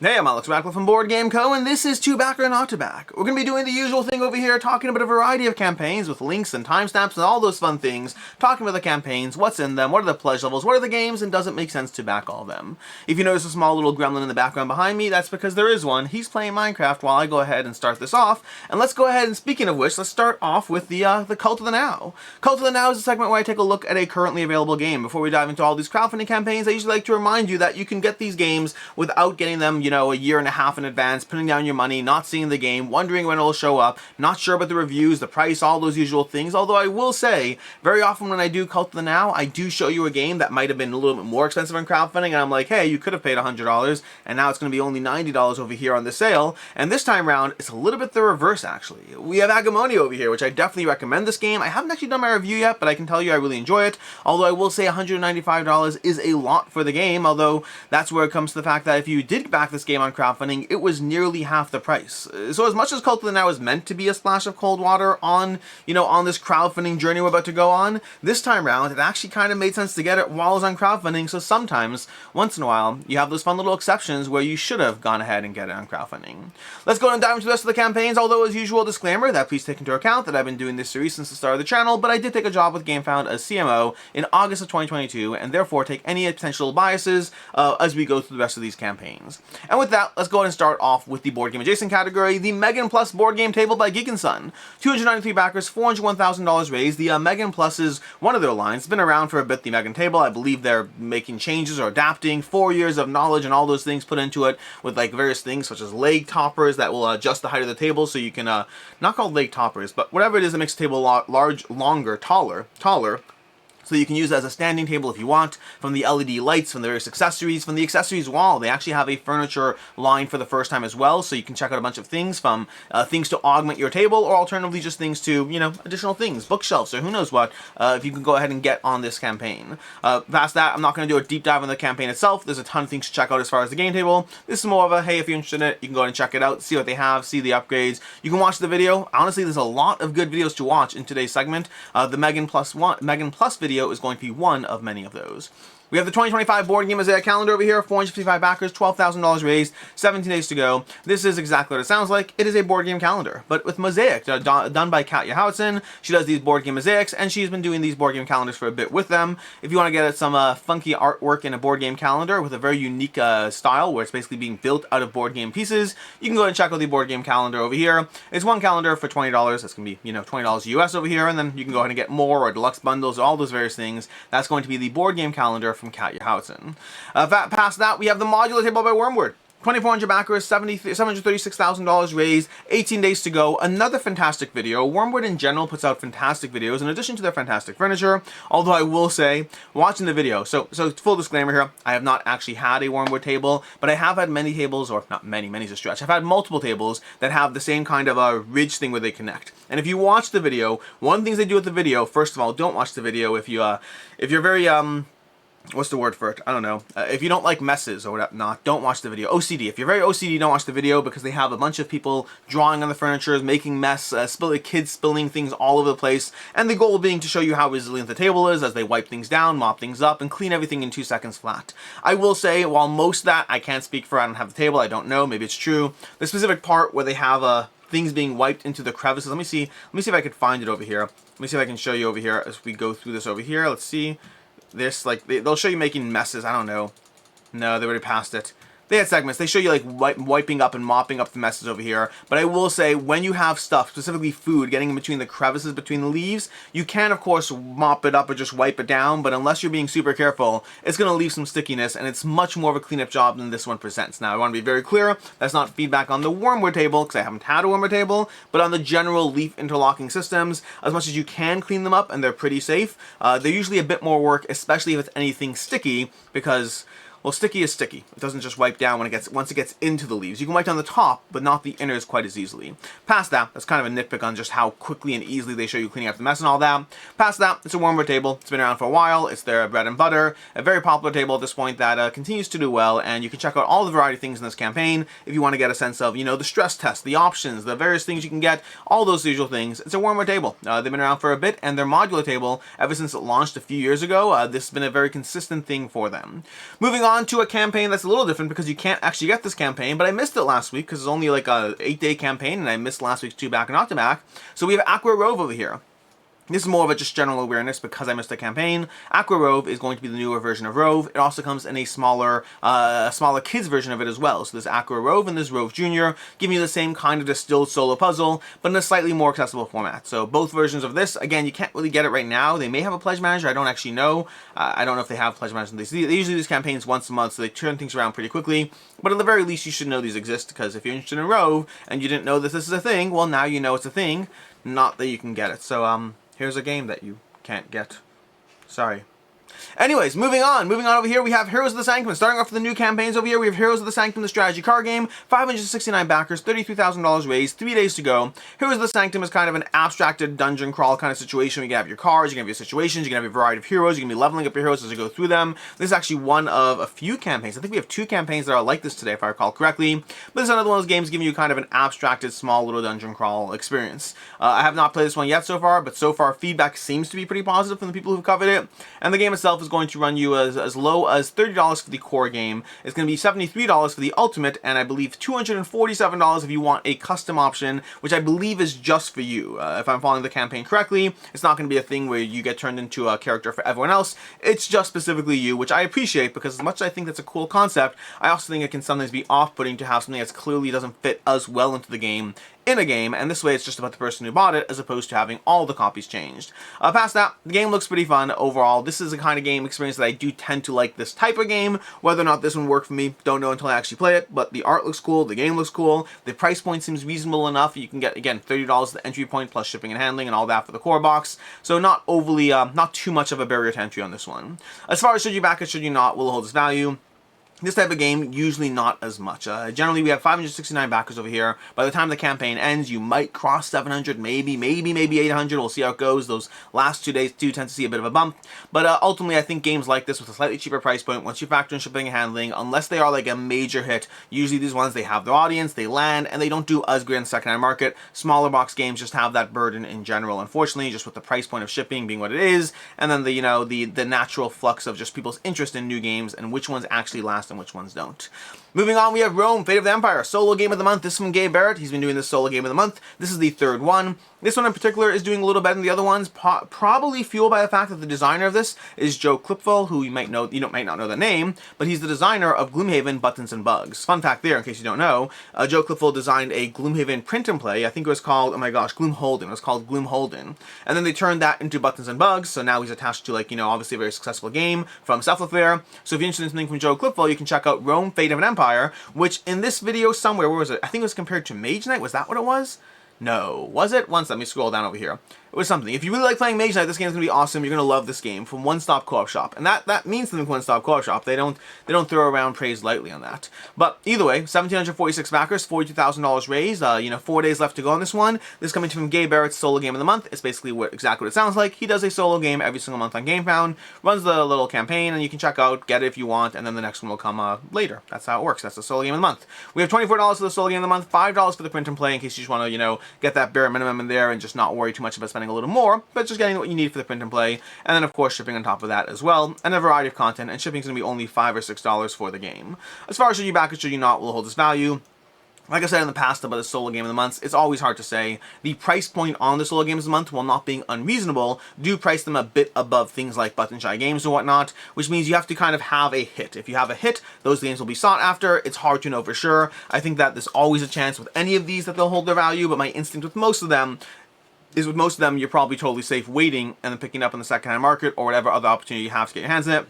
Hey, I'm Alex Radcliffe from Board Game Co, and this is To Back or Not to Back. We're going to be doing the usual thing over here, talking about a variety of campaigns with links and timestamps and all those fun things, talking about the campaigns, what's in them, what are the pledge levels, what are the games, and does it make sense to back all of them. If you notice a small little gremlin in the background behind me, that's because there is one. He's playing Minecraft while I go ahead and start this off. And let's go ahead and, speaking of which, let's start off with the Cult of the Now. Cult of the Now is a segment where I take a look at a currently available game. Before we dive into all these crowdfunding campaigns, I usually like to remind you that you can get these games without getting them, a year and a half in advance, putting down your money, not seeing the game, wondering when it'll show up, not sure about the reviews, the price, all those usual things. Although I will say, very often when I do Cult of the Now, I do show you a game that might have been a little bit more expensive in crowdfunding, and I'm like, hey, you could have paid $100, and now it's going to be only $90 over here on the sale. And this time around, it's a little bit the reverse, actually. We have Agamony over here, which I definitely recommend this game. I haven't actually done my review yet, but I can tell you I really enjoy it. Although I will say $195 is a lot for the game, although that's where it comes to the fact that if you did back this game on crowdfunding, it was nearly half the price. So as much as Cult of the Now is meant to be a splash of cold water on, on this crowdfunding journey we're about to go on, this time around, it actually kind of made sense to get it while it's on crowdfunding. So sometimes, once in a while, you have those fun little exceptions where you should have gone ahead and get it on crowdfunding. Let's go and dive into the rest of the campaigns, although as usual, disclaimer that please take into account that I've been doing this series since the start of the channel, but I did take a job with GameFound as CMO in August of 2022, and therefore take any potential biases as we go through the rest of these campaigns. And with that, let's go ahead and start off with the board game adjacent category, the Megan Plus board game table by Geek & Son. 293 backers, $401,000 raised. The Megan Plus is one of their lines. It's been around for a bit, the Megan table. I believe they're making changes or adapting. 4 years of knowledge and all those things put into it with like various things such as leg toppers that will adjust the height of the table so you can, not called leg toppers, but whatever it is that makes the table large, longer, taller. So you can use it as a standing table if you want, from the LED lights, from the various accessories, from the accessories wall. They actually have a furniture line for the first time as well, so you can check out a bunch of things, from things to augment your table, or alternatively just things to, additional things, bookshelves, or who knows what, if you can go ahead and get on this campaign. Past that, I'm not going to do a deep dive on the campaign itself. There's a ton of things to check out as far as the game table. This is more of a, hey, if you're interested in it, you can go ahead and check it out, see what they have, see the upgrades. You can watch the video. Honestly, there's a lot of good videos to watch in today's segment. The Megan Plus video is going to be one of many of those. We have the 2025 board game Mosaic calendar over here, 455 backers, $12,000 raised, 17 days to go. This is exactly what it sounds like. It is a board game calendar, but with Mosaic, done by Katja Howitson. She does these board game mosaics, and she's been doing these board game calendars for a bit with them. If you want to get some funky artwork in a board game calendar with a very unique style, where it's basically being built out of board game pieces, you can go ahead and check out the board game calendar over here. It's one calendar for $20. That's going to be, $20 US over here, and then you can go ahead and get more, or deluxe bundles, all those various things. That's going to be the board game calendar from Katja Howitson. Past that, we have the Modular Table by Wormwood. 2,400 backers, $736,000 raised, 18 days to go. Another fantastic video. Wormwood in general puts out fantastic videos in addition to their fantastic furniture. Although I will say, watching the video, so full disclaimer here, I have not actually had a Wormwood table, but I have had many tables, or not many, many's a stretch. I've had multiple tables that have the same kind of a ridge thing where they connect. And if you watch the video, one of the things they do with the video, first of all, don't watch the video if you're very what's the word for it? I don't know. If you don't like messes or whatnot, don't watch the video. OCD. If you're very OCD, don't watch the video, because they have a bunch of people drawing on the furniture, making mess, kids spilling things all over the place, and the goal being to show you how resilient the table is as they wipe things down, mop things up, and clean everything in 2 seconds flat. I will say, while most of that I can't speak for, I don't have the table, I don't know, maybe it's true. The specific part where they have things being wiped into the crevices. Let me see if I can find it over here. Let me see if I can show you over here as we go through this over here. Let's see. This, like, they'll show you making messes. I don't know. No, they already passed it. They had segments. They show you like wiping up and mopping up the messes over here. But I will say, when you have stuff, specifically food, getting in between the crevices between the leaves, you can, of course, mop it up or just wipe it down. But unless you're being super careful, it's going to leave some stickiness, and it's much more of a cleanup job than this one presents. Now, I want to be very clear. That's not feedback on the Wormwood table, because I haven't had a Wormwood table, but on the general leaf interlocking systems, as much as you can clean them up, and they're pretty safe, they're usually a bit more work, especially if it's anything sticky, because, well, sticky is sticky. It doesn't just wipe down once it gets into the leaves. You can wipe down the top, but not the inners quite as easily. Past that, that's kind of a nitpick on just how quickly and easily they show you cleaning up the mess and all that. Past that, it's a Wormwood table. It's been around for a while. It's their bread and butter. A very popular table at this point that continues to do well, and you can check out all the variety of things in this campaign if you want to get a sense of, the stress test, the options, the various things you can get, all those usual things. It's a Wormwood table. They've been around for a bit, and their modular table, ever since it launched a few years ago, this has been a very consistent thing for them. Moving on on to a campaign that's a little different because you can't actually get this campaign, but I missed it last week because it's only like a 8-day campaign and I missed last week's 2 back and back. So we have Aqua ROVE over here. This is more of a just general awareness because I missed the campaign. Aqua ROVE is going to be the newer version of ROVE. It also comes in a smaller kids version of it as well. So there's Aqua ROVE and there's ROVE Junior, giving you the same kind of distilled solo puzzle, but in a slightly more accessible format. So both versions of this, again, you can't really get it right now. They may have a pledge manager. I don't actually know. I don't know if they have pledge managers. They usually do these campaigns once a month, so they turn things around pretty quickly. But at the very least, you should know these exist, because if you're interested in ROVE and you didn't know that this is a thing, well, now you know it's a thing. Not that you can get it. So, here's a game that you can't get. Sorry. Anyways, moving on over here, we have Heroes of the Sanctum. Starting off with the new campaigns over here, we have Heroes of the Sanctum, the strategy card game, 569 backers, $33,000 raised, 3 days to go. Heroes of the Sanctum is kind of an abstracted dungeon crawl kind of situation. You can have your cards, you can have your situations, you can have a variety of heroes, you can be leveling up your heroes as you go through them. This is actually one of a few campaigns. I think we have 2 campaigns that are like this today, if I recall correctly. But this is another one of those games giving you kind of an abstracted, small little dungeon crawl experience. I have not played this one yet so far, but so far feedback seems to be pretty positive from the people who've covered it. And the game itself is going to run you as low as $30 for the core game. It's going to be $73 for the ultimate, and I believe $247 if you want a custom option, which I believe is just for you. If I'm following the campaign correctly, it's not going to be a thing where you get turned into a character for everyone else. It's just specifically you, which I appreciate, because as much as I think that's a cool concept, I also think it can sometimes be off-putting to have something that clearly doesn't fit as well into the game in a game, and this way it's just about the person who bought it as opposed to having all the copies changed. Past that, the game looks pretty fun overall. This is the kind of game experience that I do tend to like this type of game. Whether or not this one worked for me, don't know until I actually play it, but the art looks cool, the game looks cool, the price point seems reasonable enough. You can get, again, $30 the entry point plus shipping and handling and all that for the core box, so not overly, not too much of a barrier to entry on this one. As far as should you back it, should you not, will hold its value. This type of game, usually not as much. Generally, we have 569 backers over here. By the time the campaign ends, you might cross 700, maybe 800. We'll see how it goes. Those last 2 days do tend to see a bit of a bump. But ultimately, I think games like this with a slightly cheaper price point, once you factor in shipping and handling, unless they are like a major hit, usually these ones, they have their audience, they land, and they don't do as great in the secondhand market. Smaller box games just have that burden in general, unfortunately, just with the price point of shipping being what it is, and then the natural flux of just people's interest in new games and which ones actually last and which ones don't. Moving on, we have Rome, Fate of the Empire, solo game of the month. This is from Gabe Barrett. He's been doing this solo game of the month. This is the 3rd one. This one in particular is doing a little better than the other ones, probably fueled by the fact that the designer of this is Joe Clipful, who you might not know the name, but he's the designer of Gloomhaven Buttons and Bugs. Fun fact there, in case you don't know, Joe Clipful designed a Gloomhaven print and play. I think it was called, oh my gosh, Gloomholden. It was called Gloomholden. And then they turned that into Buttons and Bugs, so now he's attached to, obviously a very successful game from Cephalothere. So if you're interested in something from Joe Clipful, you can check out Rome, Fate of an Empire, which in this video somewhere, where was it? I think it was compared to Mage Knight. Was that what it was? No. Was it? Let me scroll down over here. It was something. If you really like playing Mage Knight, this game is going to be awesome. You're going to love this game from One Stop Co-op Shop. And that means something for One Stop Co-op Shop. They don't throw around praise lightly on that. But either way, 1,746 backers, $42,000 raised. 4 days left to go on this one. This is coming from Gabe Barrett's solo game of the month. It's basically exactly what it sounds like. He does a solo game every single month on GameFound, runs the little campaign, and you can check out, get it if you want, and then the next one will come later. That's how it works. That's the solo game of the month. We have $24 for the solo game of the month, $5 for the print and play in case you just want to, get that bare minimum in there and just not worry too much about spending a little more, but just getting what you need for the print and play, and then of course shipping on top of that as well, and a variety of content, and shipping is going to be only $5 or $6 for the game. As far as should you back it, should you not, will hold its value. Like I said in the past about the solo game of the month, it's always hard to say. The price point on the solo games of the month, while not being unreasonable, do price them a bit above things like Button Shy Games or whatnot, which means you have to kind of have a hit. If you have a hit, those games will be sought after. It's hard to know for sure. I think that there's always a chance with any of these that they'll hold their value, but my instinct with most of them is with most of them, you're probably totally safe waiting and then picking it up in the secondhand market or whatever other opportunity you have to get your hands in it.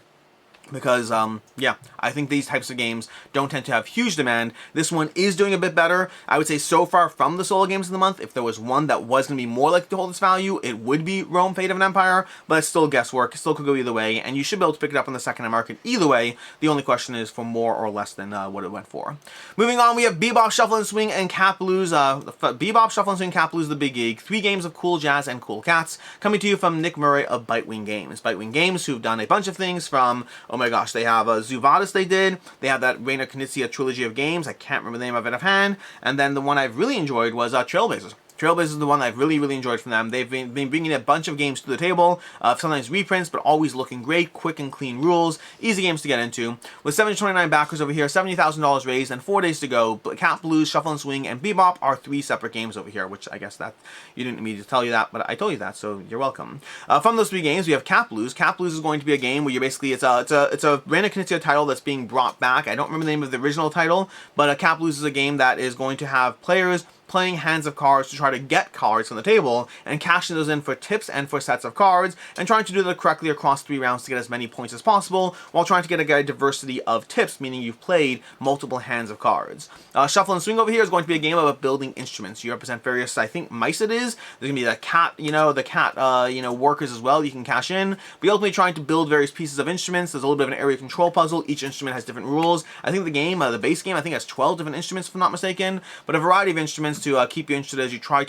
Because, yeah, I think these types of games don't tend to have huge demand. This one is doing a bit better. I would say so far from the solo games of the month, if there was one that was going to be more likely to hold its value, it would be Rome, Fate of an Empire, but it's still guesswork. It still could go either way, and you should be able to pick it up in the secondhand market either way. The only question is for more or less than what it went for. Moving on, we have Bebop, Shuffle and Swing, and Cat Blues. Bebop, Shuffle and Swing, Cat Blues, The Big Gig. 3 games of cool jazz and cool cats, coming to you from Nick Murray of Bitewing Games. Bitewing Games, who've done a bunch of things from, oh my gosh, they have Zuvadis they have that Reina Knizia trilogy of games, I can't remember the name of it offhand, and then the one I've really enjoyed was Trailblazers. Trailblazers is the one I've really enjoyed from them. They've been bringing a bunch of games to the table, sometimes reprints, but always looking great, quick and clean rules, easy games to get into. With 729 backers over here, $70,000 raised, and 4 days to go. Cat Blues, Shuffle and Swing, and Bebop are 3 separate games over here, which I guess that you didn't need me to tell you that, but I told you that, so you're welcome. From those 3 games, we have Cat Blues. Cat Blues is going to be a game where you're basically, it's a random Knizia title that's being brought back. I don't remember the name of the original title, but Cat Blues is a game that is going to have players playing hands of cards to try to get cards from the table and cashing those in for tips and for sets of cards and trying to do that correctly across 3 rounds to get as many points as possible while trying to get a diversity of tips, meaning you've played multiple hands of cards. Shuffle and Swing over here is going to be a game about building instruments. You represent various, I think, mice it is. There's going to be the cat, workers as well you can cash in. But you're ultimately trying to build various pieces of instruments. There's a little bit of an area control puzzle. Each instrument has different rules. I think the game, the base game, I think has 12 different instruments if I'm not mistaken, but a variety of instruments to keep you interested as you try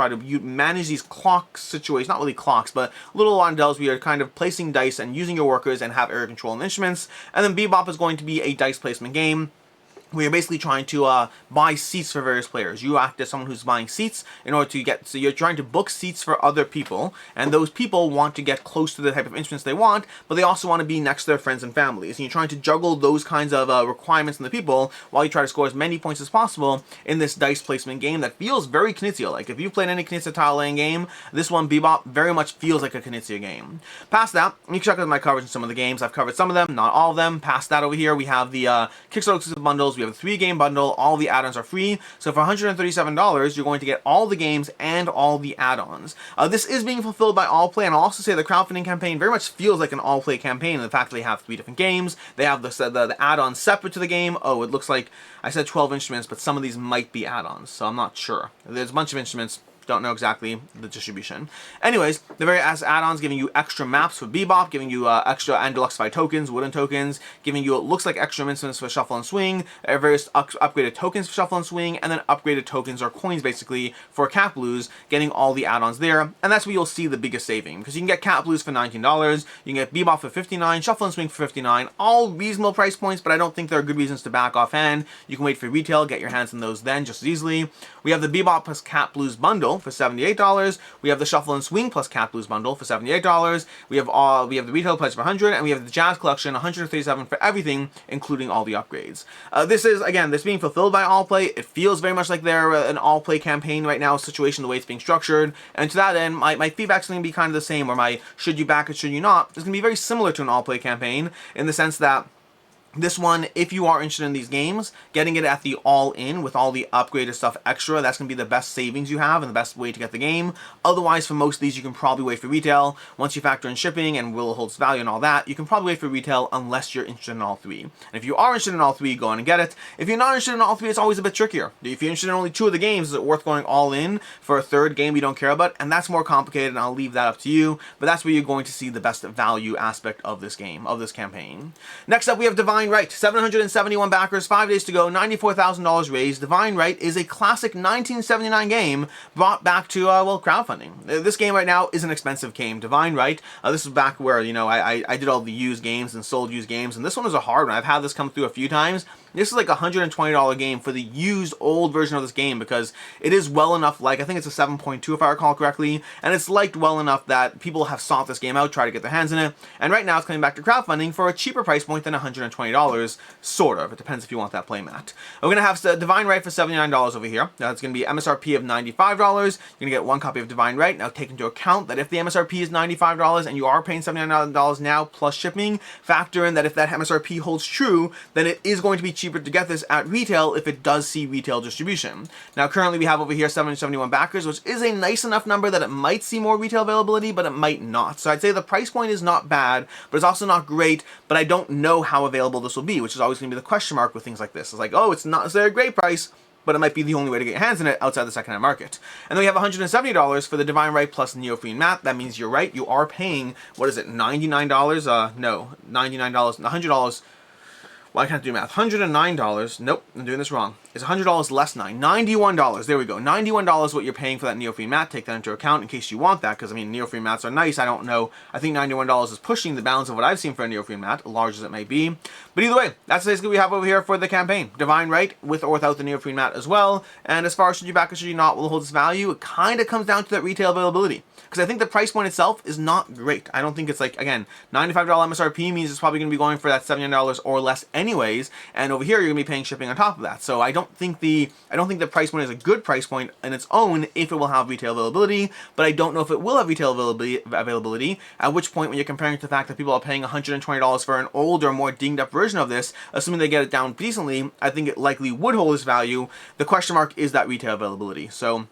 to manage these clock situations, not really clocks, but little rondels where you're kind of placing dice and using your workers and have area control and instruments. And then Bebop is going to be a dice placement game where you're basically trying to buy seats for various players. You act as someone who's buying seats in order to get, so you're trying to book seats for other people, and those people want to get close to the type of instruments they want, but they also want to be next to their friends and families. And you're trying to juggle those kinds of requirements in the people while you try to score as many points as possible in this dice placement game that feels very Knizia-like. If you've played any Knizia tile-laying game, this one, Bebop, very much feels like a Knizia game. Past that, let me check out my coverage in some of the games. I've covered some of them, not all of them. Past that over here, we have the Kickstarter exclusive bundles. We have a 3-game bundle. All the add-ons are free. So for $137, you're going to get all the games and all the add-ons. This is being fulfilled by Allplay, and I'll also say the crowdfunding campaign very much feels like an Allplay campaign in the fact that they have 3 different games. They have the add-ons separate to the game. Oh, it looks like I said 12 instruments, but some of these might be add-ons, so I'm not sure. There's a bunch of instruments. Don't know exactly the distribution. Anyways, the various add-ons giving you extra maps for Bebop, giving you extra and deluxified tokens, wooden tokens, giving you, it looks like extra instruments for Shuffle and Swing, various upgraded tokens for Shuffle and Swing, and then upgraded tokens or coins basically for Cat Blues, getting all the add-ons there, and that's where you'll see the biggest saving, because you can get Cat Blues for $19, you can get Bebop for $59, Shuffle and Swing for $59, all reasonable price points, but I don't think there are good reasons to back offhand. You can wait for retail, get your hands on those then just as easily. We have the Bebop plus Cat Blues bundle for $78. We have the Shuffle and Swing plus Cat Blues bundle for $78. We have the retail price for $100, and we have the Jazz Collection $137 for everything, including all the upgrades. This is, again, this being fulfilled by Allplay. It feels very much like they're an Allplay campaign right now situation, the way it's being structured. And to that end, my feedback's going to be kind of the same, or my should you back it, should you not, is going to be very similar to an Allplay campaign in the sense that this one, if you are interested in these games, getting it at the all-in with all the upgraded stuff extra, that's going to be the best savings you have and the best way to get the game. Otherwise, for most of these, you can probably wait for retail. Once you factor in shipping and will holds value and all that, you can probably wait for retail unless you're interested in all 3. And if you are interested in all 3, go on and get it. If you're not interested in all 3, it's always a bit trickier. If you're interested in only 2 of the games, is it worth going all in for a 3rd game you don't care about? And that's more complicated, and I'll leave that up to you. But that's where you're going to see the best value aspect of this game, of this campaign. Next up, we have Divine Right. 771 backers, 5 days to go, $94,000 raised. Divine Right is a classic 1979 game brought back to, crowdfunding. This game right now is an expensive game. Divine Right, this is back where, I did all the used games and sold used games, and this one is a hard one. I've had this come through a few times. This is like a $120 game for the used old version of this game because it is well enough, like, I think it's a 7.2 if I recall correctly, and it's liked well enough that people have sought this game out, try to get their hands in it, and right now it's coming back to crowdfunding for a cheaper price point than $120, sort of. It depends if you want that playmat. We're going to have Divine Right for $79 over here. Now it's going to be MSRP of $95. You're going to get 1 copy of Divine Right. Now take into account that if the MSRP is $95 and you are paying $79 now plus shipping, factor in that if that MSRP holds true, then it is going to be cheaper to get this at retail if it does see retail distribution. Now currently we have over here 771 backers, which is a nice enough number that it might see more retail availability, but it might not. So I'd say the price point is not bad, but it's also not great, but I don't know how available this will be, which is always going to be the question mark with things like this. It's like, oh, it's not necessarily a great price, but it might be the only way to get your hands in it outside the secondhand market. And then we have $170 for the Divine Right plus Neophene Map. That means you're right, you are paying, what is it, $99? No, $99, $100. Well, I can't do math. $109. Nope, I'm doing this wrong. It's $100 less $91. There we go. $91 what you're paying for that Neophene mat. Take that into account in case you want that, because I mean, Neophene mats are nice. I don't know. I think $91 is pushing the balance of what I've seen for a Neophene mat, large as it may be. But either way, that's basically what we have over here for the campaign. Divine Right, with or without the Neophene mat as well. And as far as should you back or should you not will hold its value, it kind of comes down to that retail availability. Because I think the price point itself is not great. I don't think it's like, again, $95 MSRP means it's probably going to be going for that $79 or less anyways. And over here, you're going to be paying shipping on top of that. So I don't think the price point is a good price point in its own if it will have retail availability. But I don't know if it will have retail availability. At which point, when you're comparing it to the fact that people are paying $120 for an older, more dinged up version of this, assuming they get it down decently, I think it likely would hold its value. The question mark is that retail availability. So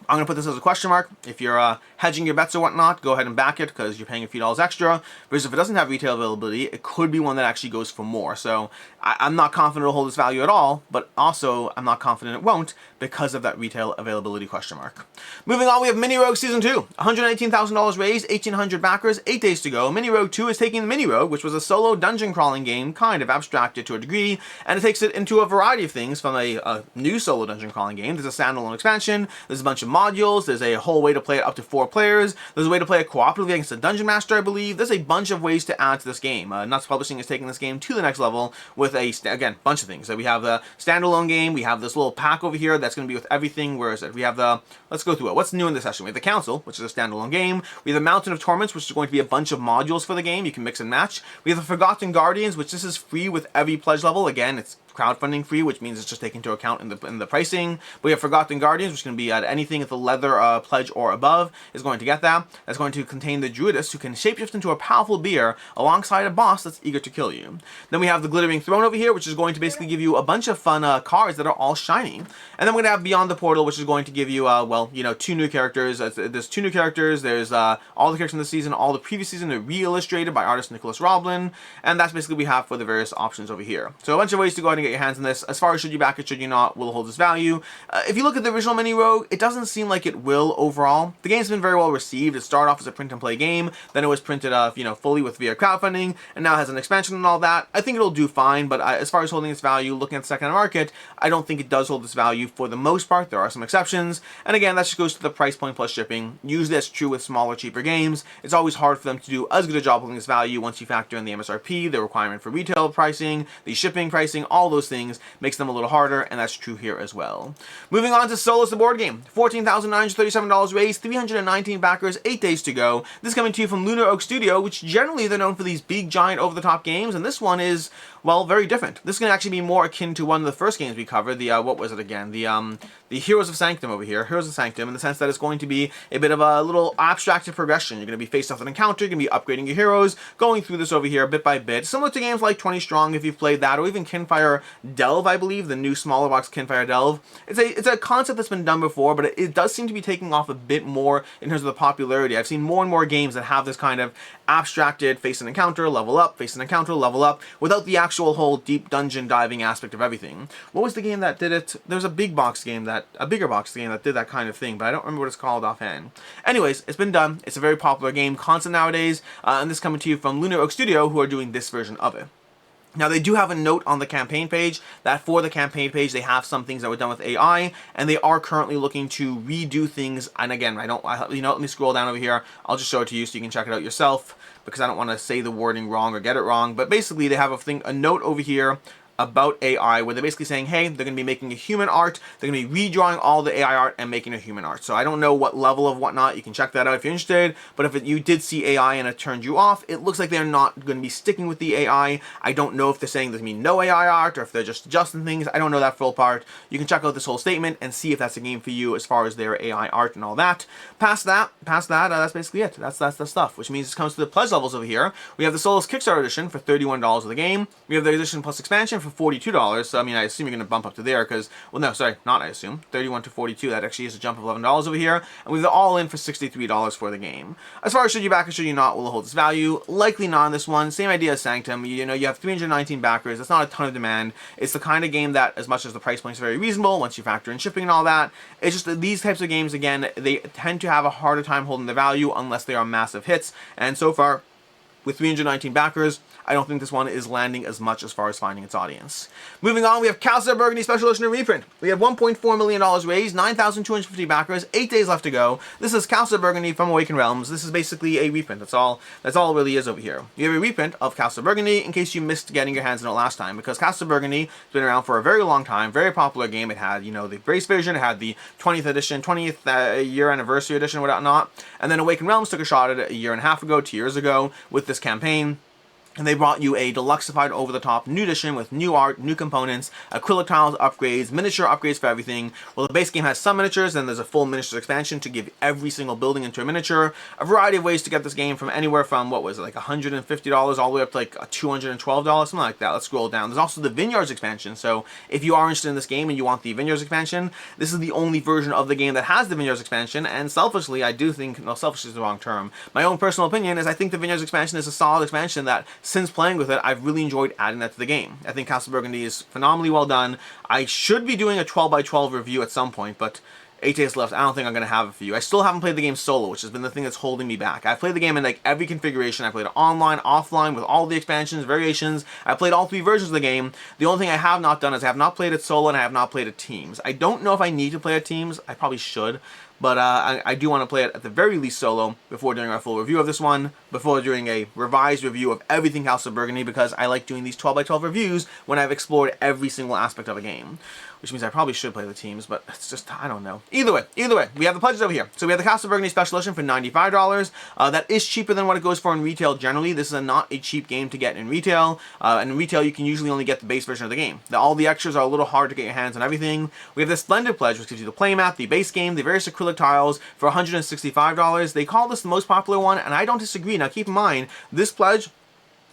I'm going to put this as a question mark. If you're hedging your bets or whatnot, go ahead and back it because you're paying a few dollars extra. Whereas if it doesn't have retail availability, it could be one that actually goes for more. So I'm not confident it'll hold its value at all, but also I'm not confident it won't because of that retail availability question mark. Moving on, we have Mini Rogue Season 2. $118,000 raised, 1,800 backers, 8 days to go. Mini Rogue 2 is taking the Mini Rogue, which was a solo dungeon crawling game, kind of abstracted to a degree, and it takes it into a variety of things from a new solo dungeon crawling game. There's a standalone expansion, there's a bunch of modules, there's a whole way to play it up to 4 players, there's a way to play it cooperatively against a dungeon master, I believe. There's a bunch of ways to add to this game. Nuts Publishing is taking this game to the next level with again, bunch of things. So we have the standalone game, we have this little pack over here that's going to be with everything, whereas we have the, let's go through it. What's new in this session? We have the Council, which is a standalone game. We have the Mountain of Torments, which is going to be a bunch of modules for the game. You can mix and match. We have the Forgotten Guardians, which this is free with every pledge level. Again, it's crowdfunding free, which means it's just taken into account in the pricing. We have Forgotten Guardians, which is going to be at anything at the leather pledge or above is going to get that. That's going to contain the Druidess, who can shapeshift into a powerful bear alongside a boss that's eager to kill you. Then we have the Glittering Throne over here, which is going to basically give you a bunch of fun cards that are all shiny. And then we're going to have Beyond the Portal, which is going to give you, well, you know, 2 new characters. There's 2 new characters. There's all the characters in the season, all the previous season are re-illustrated by artist Nicholas Roblin. And that's basically what we have for the various options over here. So a bunch of ways to go ahead and get your hands on this. As far as should you back it, should you not, will hold its value. If you look at the original Mini Rogue, it doesn't seem like it will overall. The game's been very well received. It started off as a print and play game, then it was printed you know, fully with via crowdfunding, and now has an expansion and all that. I think it'll do fine, but as far as holding its value, looking at the second market, I don't think it does hold its value for the most part. There are some exceptions, and again, that just goes to the price point plus shipping. Usually that's true with smaller, cheaper games. It's always hard for them to do as good a job holding its value once you factor in the MSRP, the requirement for retail pricing, the shipping pricing, all those things makes them a little harder, and that's true here as well. Moving on to Solace, the board game. $14,937 raised, 319 backers, 8 days to go. This is coming to you from Lunar Oak Studio, which generally they're known for these big, giant, over-the-top games, and this one is, well, very different. This is going to actually be more akin to one of the first games we covered, the, what was it again? The Heroes of Sanctum over here, Heroes of Sanctum, in the sense that it's going to be a bit of a little abstracted progression. You're going to be faced off an encounter, you're going to be upgrading your heroes, going through this over here bit by bit, similar to games like 20 Strong if you've played that, or even Kinfire Delve, I believe, the new smaller box Kinfire Delve. It's a concept that's been done before, but it does seem to be taking off a bit more in terms of the popularity. I've seen more and more games that have this kind of abstracted face an encounter, level up, face an encounter, level up, without the actual whole deep dungeon diving aspect of everything. What was the game that did it? There's a bigger box game that did that kind of thing, but I don't remember what it's called offhand. Anyways, it's been done. It's a very popular game concept nowadays, and this is coming to you from Lunar Oak Studio, who are doing this version of it. Now, they do have a note on the campaign page that for the campaign page, they have some things that were done with AI, and they are currently looking to redo things. And again, you know, let me scroll down over here. I'll just show it to you so you can check it out yourself, because I don't want to say the wording wrong or get it wrong. But basically, they have a note over here about AI, where they're basically saying, hey, they're going to be making a human art, they're going to be redrawing all the AI art and making a human art. So I don't know what level of whatnot, you can check that out if you're interested, but if you did see AI and it turned you off, it looks like they're not going to be sticking with the AI. I don't know if they're saying there's going to be no AI art, or if they're just adjusting things. I don't know that full part. You can check out this whole statement and see if that's a game for you as far as their AI art and all that. Past that, that's basically it. That's the stuff, which means it comes to the pledge levels over here. We have the Solace Kickstarter edition for $31 of the game. We have the edition plus expansion for $42, so I mean, I assume you're going to bump up to there, because, well, no, sorry, not I assume, 31 to 42, that actually is a jump of $11 over here, and we have the all-in for $63 for the game. As far as should you back or should you not, will it hold its value? Likely not on this one. Same idea as Sanctum. You know, you have 319 backers, that's not a ton of demand. It's the kind of game that, as much as the price point is very reasonable, once you factor in shipping and all that, it's just that these types of games, again, they tend to have a harder time holding the value unless they are massive hits, and so far, with 319 backers, I don't think this one is landing as much as far as finding its audience. Moving on, we have Castle of Burgundy Special Edition and Reprint. We have $1.4 million raised, 9,250 backers, 8 days left to go. This is Castle of Burgundy from Awakened Realms. This is basically a reprint. That's all it really is over here. You have a reprint of Castle of Burgundy in case you missed getting your hands on it last time, because Castle of Burgundy has been around for a very long time, very popular game. It had, you know, the base version, it had the 20th edition, 20th year anniversary edition, whatnot, and then Awakened Realms took a shot at it a year and a half ago, 2 years ago, with this campaign. And they brought you a deluxified, over-the-top new edition with new art, new components, acrylic tiles upgrades, miniature upgrades for everything. Well, the base game has some miniatures, and there's a full miniatures expansion to give every single building into a miniature. A variety of ways to get this game from anywhere from, what was it, like $150 all the way up to like $212, something like that. Let's scroll down. There's also the Vineyards expansion, so if you are interested in this game and you want the Vineyards expansion, this is the only version of the game that has the Vineyards expansion, and selfishly, I do think, no, selfish is the wrong term. My own personal opinion is I think the Vineyards expansion is a solid expansion that, since playing with it, I've really enjoyed adding that to the game. I think Castle Burgundy is phenomenally well done. I should be doing a 12x12 review at some point, but 8 days left, I don't think I'm going to have it for you. I still haven't played the game solo, which has been the thing that's holding me back. I've played the game in like every configuration. I played it online, offline, with all the expansions, variations. I played all 3 versions of the game. The only thing I have not done is I have not played it solo and I have not played it teams. I don't know if I need to play it teams. I probably should. But I do want to play it at the very least solo before doing our full review of this one, before doing a revised review of everything Castle of Burgundy, because I like doing these 12x12 reviews when I've explored every single aspect of a game. Which means I probably should play the teams, but it's just, I don't know. Either way, we have the pledges over here. So we have the Castle of Burgundy Special Edition for $95. That is cheaper than what it goes for in retail generally. This is not a cheap game to get in retail. And in retail, you can usually only get the base version of the game. All the extras are a little hard to get your hands on everything. We have the Splendid Pledge, which gives you the playmat, the base game, the various acrylic tiles for $165. They call this the most popular one, and I don't disagree. Now keep in mind, this pledge,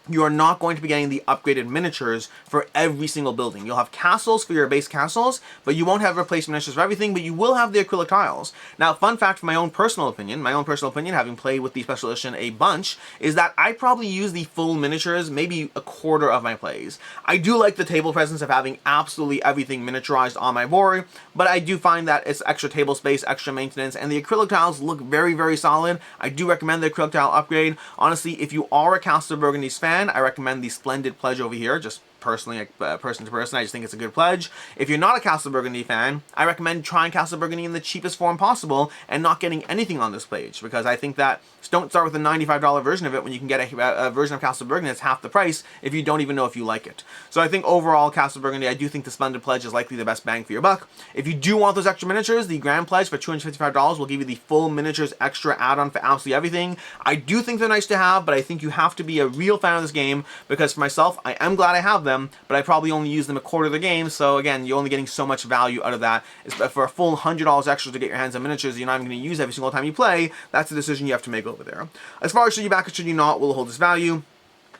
you are not going to be getting the upgraded miniatures for every single building. You'll have castles for your base castles, but you won't have replacement miniatures for everything, but you will have the acrylic tiles. Now, fun fact from my own personal opinion, having played with the Special Edition a bunch, is that I probably use the full miniatures maybe a quarter of my plays. I do like the table presence of having absolutely everything miniaturized on my board, but I do find that it's extra table space, extra maintenance, and the acrylic tiles look very, very solid. I do recommend the acrylic tile upgrade. Honestly, if you are a Castle of Burgundy's fan, I recommend the Splendid Pledge over here, just personally, person to person. I just think it's a good pledge. If you're not a Castle of Burgundy fan, I recommend trying Castle of Burgundy in the cheapest form possible and not getting anything on this page, because I think that don't start with a $95 version of it when you can get a version of Castle of Burgundy that's half the price if you don't even know if you like it. So I think overall, Castle of Burgundy, I do think the Splendid Pledge is likely the best bang for your buck. If you do want those extra miniatures, the Grand Pledge for $255 will give you the full miniatures extra add-on for absolutely everything. I do think they're nice to have, but I think you have to be a real fan of this game, because for myself, I am glad I have them, but I probably only use them a quarter of the game, so again, you're only getting so much value out of that. For a full $100 extra to get your hands on miniatures that you're not even going to use every single time you play, that's a decision you have to make over there. As far as should you back or should you not, will hold its value.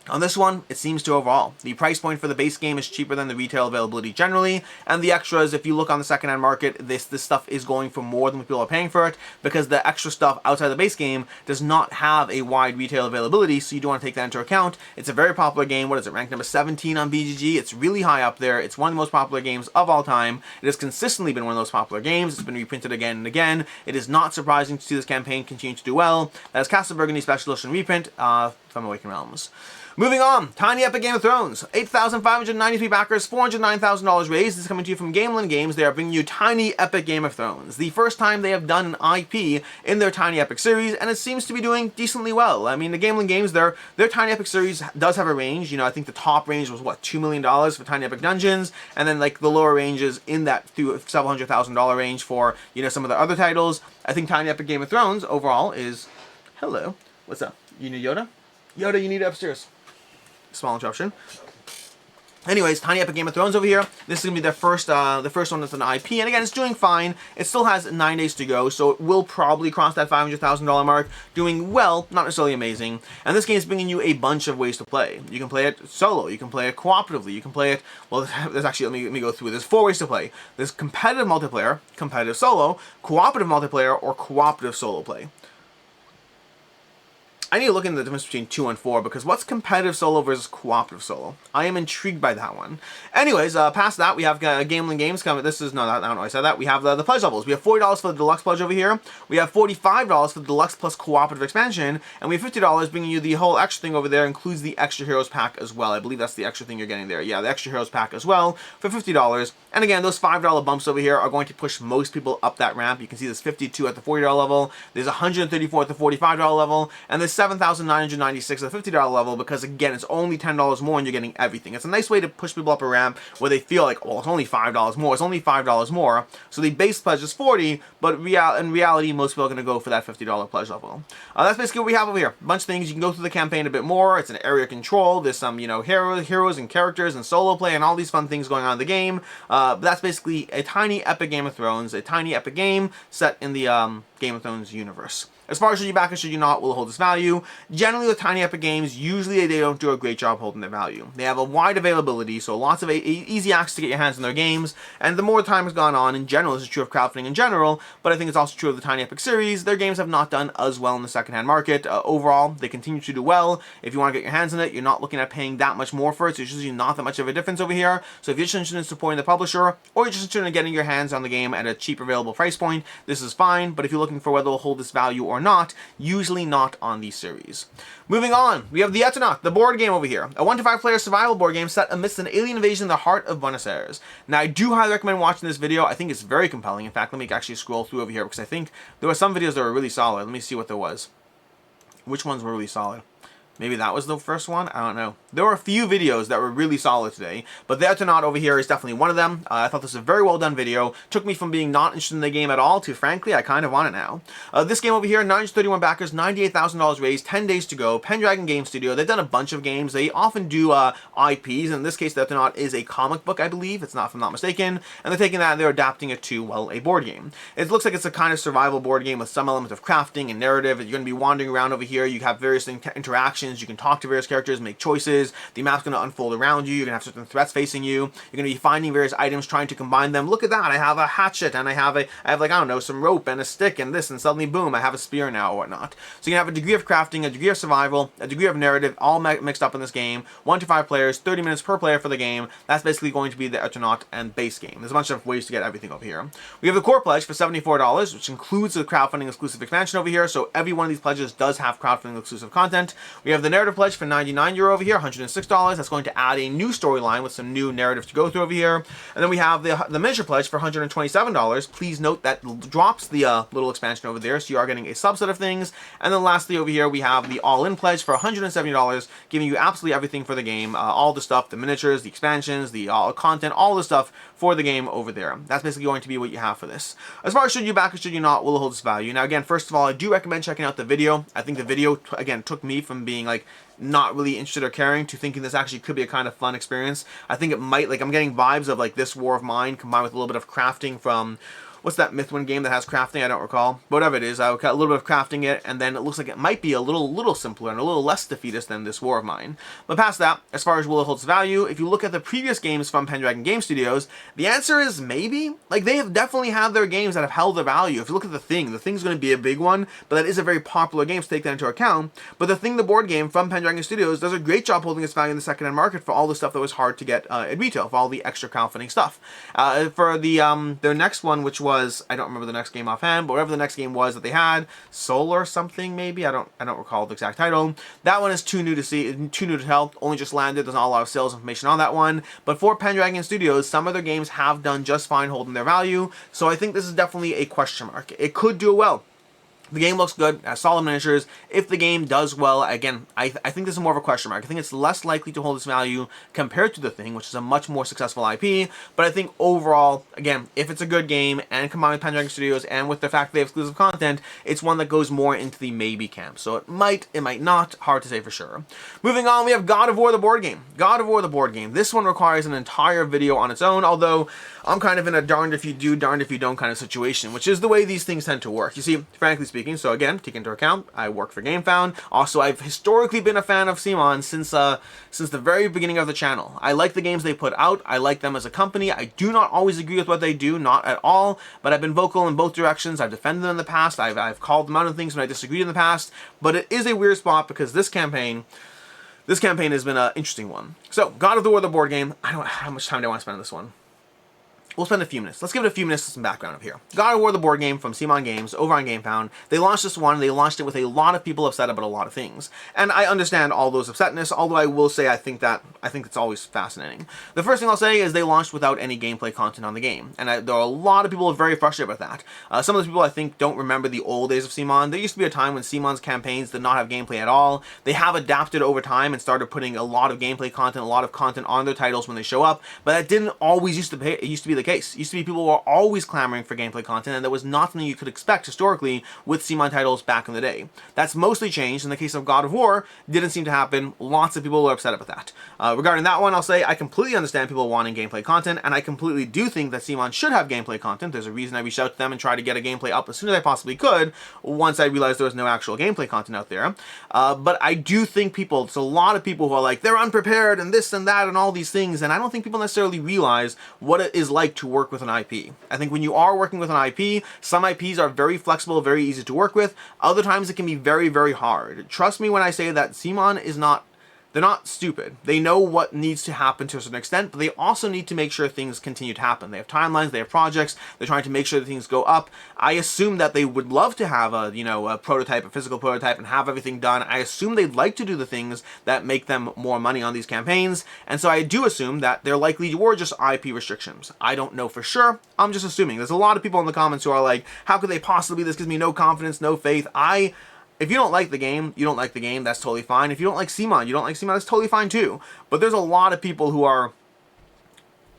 On this one, it seems to overall. The price point for the base game is cheaper than the retail availability generally, and the extras, if you look on the secondhand market, this stuff is going for more than what people are paying for it, because the extra stuff outside the base game does not have a wide retail availability, so you do want to take that into account. It's a very popular game. What is it, ranked number 17 on BGG? It's really high up there. It's one of the most popular games of all time. It has consistently been one of those popular games. It's been reprinted again and again. It is not surprising to see this campaign continue to do well. That is Castle of Burgundy Special Edition reprint from Awakened Realms. Moving on, Tiny Epic Game of Thrones. 8,593 backers, $409,000 raised. This is coming to you from Gameland Games. They are bringing you Tiny Epic Game of Thrones. The first time they have done an IP in their Tiny Epic series, and it seems to be doing decently well. I mean, the Gameland Games, their Tiny Epic series does have a range. You know, I think the top range was, what, $2 million for Tiny Epic Dungeons, and then, like, the lower ranges in that several $100,000 range for, you know, some of the other titles. I think Tiny Epic Game of Thrones, overall, is... Hello. What's up? You need Yoda? Yoda, you need it upstairs. Small interruption. Anyways, Tiny Epic Game of Thrones over here. This is going to be the first one that's an IP. And again, it's doing fine. It still has 9 days to go, so it will probably cross that $500,000 mark. Doing well, not necessarily amazing. And this game is bringing you a bunch of ways to play. You can play it solo. You can play it cooperatively. You can play it, well, there's actually, let me go through. There's 4 ways to play. There's competitive multiplayer, competitive solo, cooperative multiplayer, or cooperative solo play. I need to look into the difference between 2 and 4, because what's competitive solo versus cooperative solo? I am intrigued by that one. Anyways, past that, we have Gambling Games coming. This is, no, I don't know, I said that. We have the pledge levels. We have $40 for the deluxe pledge over here. We have $45 for the deluxe plus cooperative expansion. And we have $50 bringing you the whole extra thing over there, includes the extra heroes pack as well. I believe that's the extra thing you're getting there. Yeah, the extra heroes pack as well for $50. And again, those $5 bumps over here are going to push most people up that ramp. You can see there's 52 at the $40 level. There's 134 at the $45 level. And there's 7,996 at the $50 level, because again, it's only $10 more and you're getting everything. It's a nice way to push people up a ramp where they feel like, oh, it's only $5 more. It's only $5 more. So the base pledge is 40, but in reality, most people are going to go for that $50 pledge level. That's basically what we have over here. A bunch of things. You can go through the campaign a bit more. It's an area control. There's some, you know, heroes and characters and solo play and all these fun things going on in the game. But that's basically a tiny epic Game of Thrones, a tiny epic game set in the Game of Thrones universe. As far as should you back and should you not will hold its value, generally with tiny epic games, usually they don't do a great job holding their value. They have a wide availability, so lots of easy access to get your hands on their games, and the more time has gone on, in general, this is true of crowdfunding in general, but I think it's also true of the Tiny Epic series, their games have not done as well in the secondhand market. Overall, they continue to do well. If you want to get your hands on it, you're not looking at paying that much more for it, so it's usually not that much of a difference over here. So if you're just interested in supporting the publisher, or you're just interested in getting your hands on the game at a cheap available price point, this is fine, but if you're looking for whether it'll hold this value or not, usually not on these series. Moving on, we have the Eternaut, the board game over here. A 1 to 5 player survival board game set amidst an alien invasion in the heart of Buenos Aires. Now, I do highly recommend watching this video. I think it's very compelling. In fact, let me actually scroll through over here, because I think there were some videos that were really solid. Let me see what there was. Which ones were really solid? Maybe that was the first one? I don't know. There were a few videos that were really solid today, but the Eternaut over here is definitely one of them. I thought this was a very well done video. Took me from being not interested in the game at all to, frankly, I kind of want it now. This game over here, 931 backers, $98,000 raised, 10 days to go. Pendragon Game Studio. They've done a bunch of games. They often do IPs. In this case, the Eternaut is a comic book, I believe. It's not, if I'm not mistaken. And they're taking that and they're adapting it to, well, a board game. It looks like it's a kind of survival board game with some element of crafting and narrative. You're going to be wandering around over here. You have various interactions. You can talk to various characters, make choices. The map's going to unfold around you. You're going to have certain threats facing you. You're going to be finding various items, trying to combine them. Look at that. I have a hatchet, and I have like, I don't know, some rope and a stick and this, and suddenly, boom, I have a spear now or whatnot. So you can have a degree of crafting, a degree of survival, a degree of narrative, all mixed up in this game. 1 to 5 players, 30 minutes per player for the game. That's basically going to be the Eternaut and base game. There's a bunch of ways to get everything over here. We have the core pledge for $74, which includes the crowdfunding exclusive expansion over here. So every one of these pledges does have crowdfunding exclusive content. We have the narrative pledge for €99 over here, $106. That's going to add a new storyline with some new narrative to go through over here. And then we have the miniature pledge for $127. Please note that drops the little expansion over there, so you are getting a subset of things. And then lastly over here we have the all-in pledge for $170, giving you absolutely everything for the game, all the stuff, the miniatures, the expansions, the content, all the stuff for the game over there. That's basically going to be what you have for this. As far as should you back or should you not, will it hold its value? Now again, first of all, I do recommend checking out the video. I think the video, again, took me from being like not really interested or caring to thinking this actually could be a kind of fun experience. I think it might, like, I'm getting vibes of like this War of Mine combined with a little bit of crafting from, what's that Mythwind game that has crafting? I don't recall. But whatever it is, I got a little bit of crafting it, and then it looks like it might be a little simpler and a little less defeatist than this War of Mine. But past that, as far as will it hold its value, if you look at the previous games from Pendragon Game Studios, the answer is maybe. Like, they have definitely had their games that have held their value. If you look at the Thing's going to be a big one, but that is a very popular game, so take that into account. But the Thing, the board game from Pendragon Studios, does a great job holding its value in the secondhand market for all the stuff that was hard to get at retail, for all the extra crowdfunding stuff. For the their next one, which was, I don't remember the next game offhand, but whatever the next game was that they had, Solar something maybe, I don't recall the exact title. That one is too new to tell. Only just landed. There's not a lot of sales information on that one. But for Pendragon Studios, some of their games have done just fine holding their value. So I think this is definitely a question mark. It could do well. The game looks good, has solid miniatures. If the game does well, again, I think this is more of a question mark. I think it's less likely to hold its value compared to The Thing, which is a much more successful IP. But I think overall, again, if it's a good game and combined with Pendragon Studios and with the fact that they have exclusive content, it's one that goes more into the maybe camp. So it might not. Hard to say for sure. Moving on, we have God of War the board game. God of War the board game. This one requires an entire video on its own, although I'm kind of in a darned if you do, darned if you don't kind of situation, which is the way these things tend to work. You see, frankly speaking, so again, take into account, I work for GameFound. Also, I've historically been a fan of CMON since the very beginning of the channel. I like the games they put out. I like them as a company. I do not always agree with what they do, not at all, but I've been vocal in both directions. I've defended them in the past. I've called them out on things when I disagreed in the past, but it is a weird spot because this campaign has been an interesting one. So, God of War, the board game. I don't know how much time do I want to spend on this one. We'll spend a few minutes. Let's give it a few minutes to some background up here. God of War, the board game from CMON Games over on GameFound. They launched this one. They launched it with a lot of people upset about a lot of things. And I understand all those upsetness, although I will say I think it's always fascinating. The first thing I'll say is they launched without any gameplay content on the game. And there are a lot of people who are very frustrated with that. Some of those people I think don't remember the old days of CMON. There used to be a time when CMON's campaigns did not have gameplay at all. They have adapted over time and started putting a lot of gameplay content, a lot of content on their titles when they show up. But that didn't always used to be the case. It used to be people were always clamoring for gameplay content, and that was not something you could expect historically with CMON titles back in the day. That's mostly changed. In the case of God of War, didn't seem to happen. Lots of people were upset about that. Regarding that one, I'll say I completely understand people wanting gameplay content, and I completely do think that CMON should have gameplay content. There's a reason I reached out to them and tried to get a gameplay up as soon as I possibly could, once I realized there was no actual gameplay content out there. But I do think there's a lot of people who are like, they're unprepared, and this and that, and all these things, and I don't think people necessarily realize what it is like to work with an IP. I think when you are working with an IP, some IPs are very flexible, very easy to work with. Other times it can be very, very hard. Trust me when I say that CMON is not, they're not stupid. They know what needs to happen to a certain extent, but they also need to make sure things continue to happen. They have timelines, they have projects, they're trying to make sure that things go up. I assume that they would love to have a prototype, a physical prototype, and have everything done. I assume they'd like to do the things that make them more money on these campaigns, and so I do assume that they're likely to just IP restrictions. I don't know for sure. I'm just assuming. There's a lot of people in the comments who are like, how could they possibly be? This gives me no confidence, no faith. If you don't like the game, you don't like the game, that's totally fine. If you don't like CMON, you don't like CMON, that's totally fine too. But there's a lot of people who are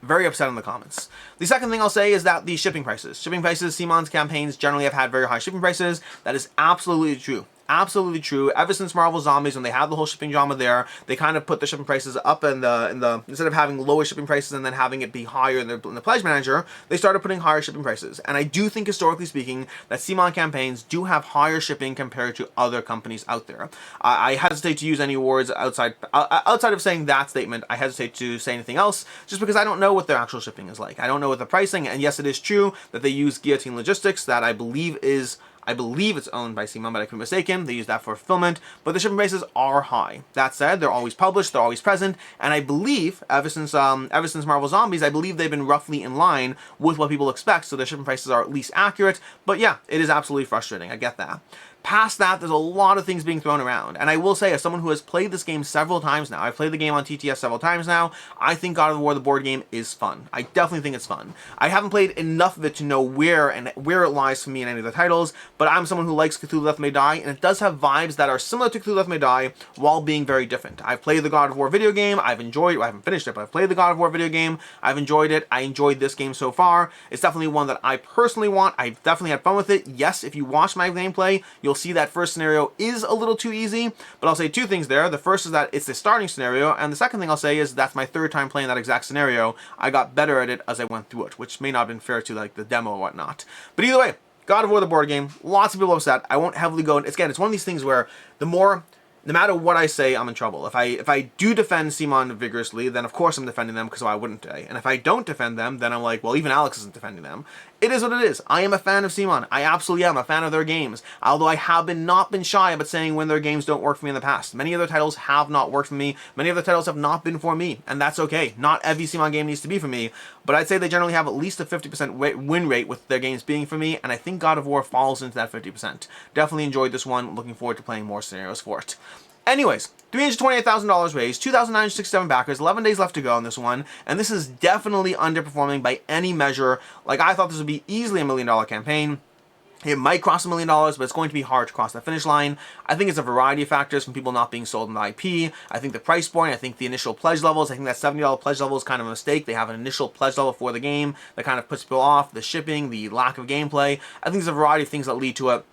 very upset in the comments. The second thing I'll say is that the shipping prices. CMON's campaigns generally have had very high shipping prices. That is absolutely true. Absolutely true. Ever since Marvel Zombies, when they had the whole shipping drama there, they kind of put the shipping prices up in the instead of having lower shipping prices and then having it be higher in the Pledge Manager, they started putting higher shipping prices. And I do think, historically speaking, that CMON campaigns do have higher shipping compared to other companies out there. I hesitate to use any words outside of saying that statement. I hesitate to say anything else, just because I don't know what their actual shipping is like. I don't know what the pricing, and yes, it is true that they use Guillotine Logistics, that I believe it's owned by CMON, but I could be mistaken. They use that for fulfillment, but the shipping prices are high. That said, they're always published, they're always present, and I believe, ever since Marvel Zombies, I believe they've been roughly in line with what people expect, so their shipping prices are at least accurate, but yeah, it is absolutely frustrating, I get that. Past that, there's a lot of things being thrown around, and I will say, as someone who has played this game several times now, I've played the game on TTS several times now, I think God of War, the board game, is fun. I definitely think it's fun. I haven't played enough of it to know where it lies for me in any of the titles, but I'm someone who likes Cthulhu Death May Die, and it does have vibes that are similar to Cthulhu Death May Die, while being very different. I've played the God of War video game, I've enjoyed it, I haven't finished it, but I've played the God of War video game, I've enjoyed it, I enjoyed this game so far. It's definitely one that I personally want. I've definitely had fun with it. Yes, if you watch my gameplay, you'll see that first scenario is a little too easy, but I'll say two things there. The first is that it's the starting scenario, and the second thing I'll say is that's my third time playing that exact scenario. I got better at it as I went through it, which may not have been fair to like the demo or whatnot. But either way, God of War, the board game, lots of people upset. I won't heavily go, again, it's one of these things where no matter what I say, I'm in trouble. If I do defend CMON vigorously, then of course I'm defending them, because why wouldn't I? And if I don't defend them, then I'm like, well, even Alex isn't defending them. It is what it is. I am a fan of CMON. I absolutely am a fan of their games. Although I have not been shy about saying when their games don't work for me in the past. Many of their titles have not worked for me. Many of their titles have not been for me. And that's okay. Not every CMON game needs to be for me. But I'd say they generally have at least a 50% win rate with their games being for me. And I think God of War falls into that 50%. Definitely enjoyed this one. Looking forward to playing more scenarios for it. Anyways, $328,000 raised, 2,967 backers, 11 days left to go on this one, and this is definitely underperforming by any measure. Like, I thought this would be easily a $1 million campaign. It might cross $1 million, but it's going to be hard to cross that finish line. I think it's a variety of factors, from people not being sold in the IP. I think the price point, I think the initial pledge levels, I think that $70 pledge level is kind of a mistake. They have an initial pledge level for the game that kind of puts people off, the shipping, the lack of gameplay. I think there's a variety of things that lead to it.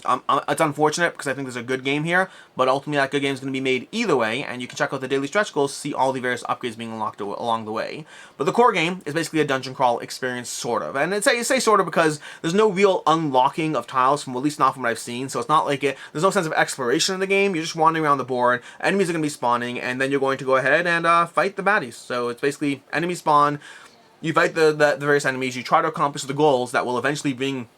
It's unfortunate because I think there's a good game here, but ultimately that good game is going to be made either way, and you can check out the daily stretch goals to see all the various upgrades being unlocked along the way. But the core game is basically a dungeon crawl experience, sort of. And I say sort of because there's no real unlocking of tiles, at least not from what I've seen, so it's not like there's no sense of exploration in the game. You're just wandering around the board, enemies are going to be spawning, and then you're going to go ahead and fight the baddies. So it's basically enemy spawn, you fight the various enemies, you try to accomplish the goals that will eventually bring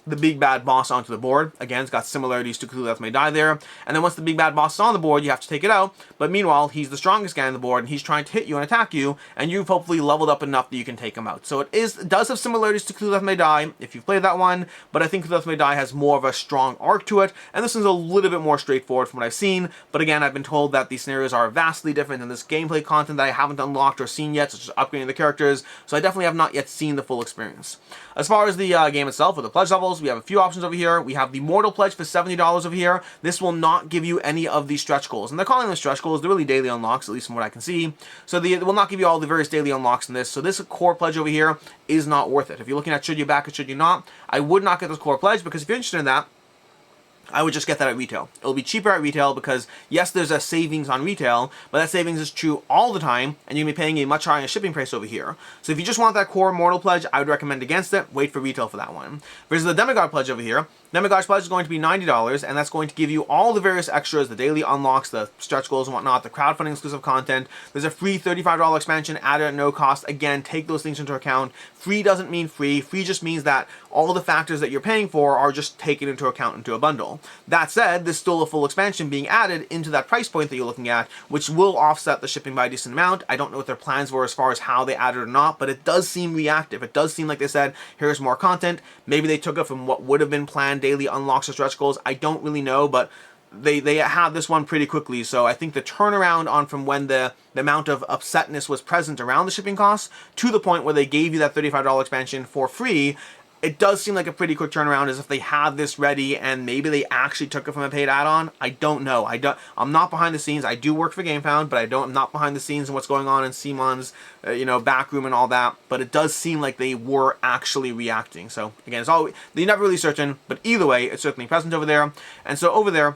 the big bad boss onto the board. Again, it's got similarities to Cthulhu Death May Die there. And then once the big bad boss is on the board, you have to take it out. But meanwhile, he's the strongest guy on the board, and he's trying to hit you and attack you, and you've hopefully leveled up enough that you can take him out. So it does have similarities to Cthulhu Death May Die, if you've played that one, but I think Cthulhu Death May Die has more of a strong arc to it, and this one's a little bit more straightforward from what I've seen. But again, I've been told that these scenarios are vastly different than this gameplay content that I haven't unlocked or seen yet, such as upgrading the characters, so I definitely have not yet seen the full experience. As far as the game itself, with the pledge levels, we have a few options over here. We have the Mortal Pledge for $70 over here. This will not give you any of the stretch goals, and they're calling them stretch goals. They're really daily unlocks, at least from what I can see. So it will not give you all the various daily unlocks in this. So this core pledge over here is not worth it. If you're looking at should you back it, should you not, I would not get this core pledge, because if you're interested in that, I would just get that at retail. It'll be cheaper at retail because, yes, there's a savings on retail, but that savings is true all the time, and you're going to be paying a much higher shipping price over here. So if you just want that core Mortal Pledge, I would recommend against it. Wait for retail for that one. Versus the Demigod Pledge over here. Demigod Pledge is going to be $90, and that's going to give you all the various extras, the daily unlocks, the stretch goals and whatnot, the crowdfunding exclusive content. There's a free $35 expansion added at no cost. Again, take those things into account. Free doesn't mean free. Free just means that all the factors that you're paying for are just taken into account into a bundle. That said, there's still a full expansion being added into that price point that you're looking at, which will offset the shipping by a decent amount. I don't know what their plans were as far as how they added it or not, but it does seem reactive. It does seem like they said, here's more content. Maybe they took it from what would have been planned daily unlocks or stretch goals. I don't really know, but they had this one pretty quickly, so I think the turnaround on from when the amount of upsetness was present around the shipping costs to the point where they gave you that $35 expansion for free, it does seem like a pretty quick turnaround, as if they had this ready and maybe they actually took it from a paid add-on. I don't know. I'm not behind the scenes. I do work for GameFound, but I'm not behind the scenes and what's going on in Simon's back room and all that. But it does seem like they were actually reacting. So again, it's all they're never really certain, but either way, it's certainly present over there. And so over there,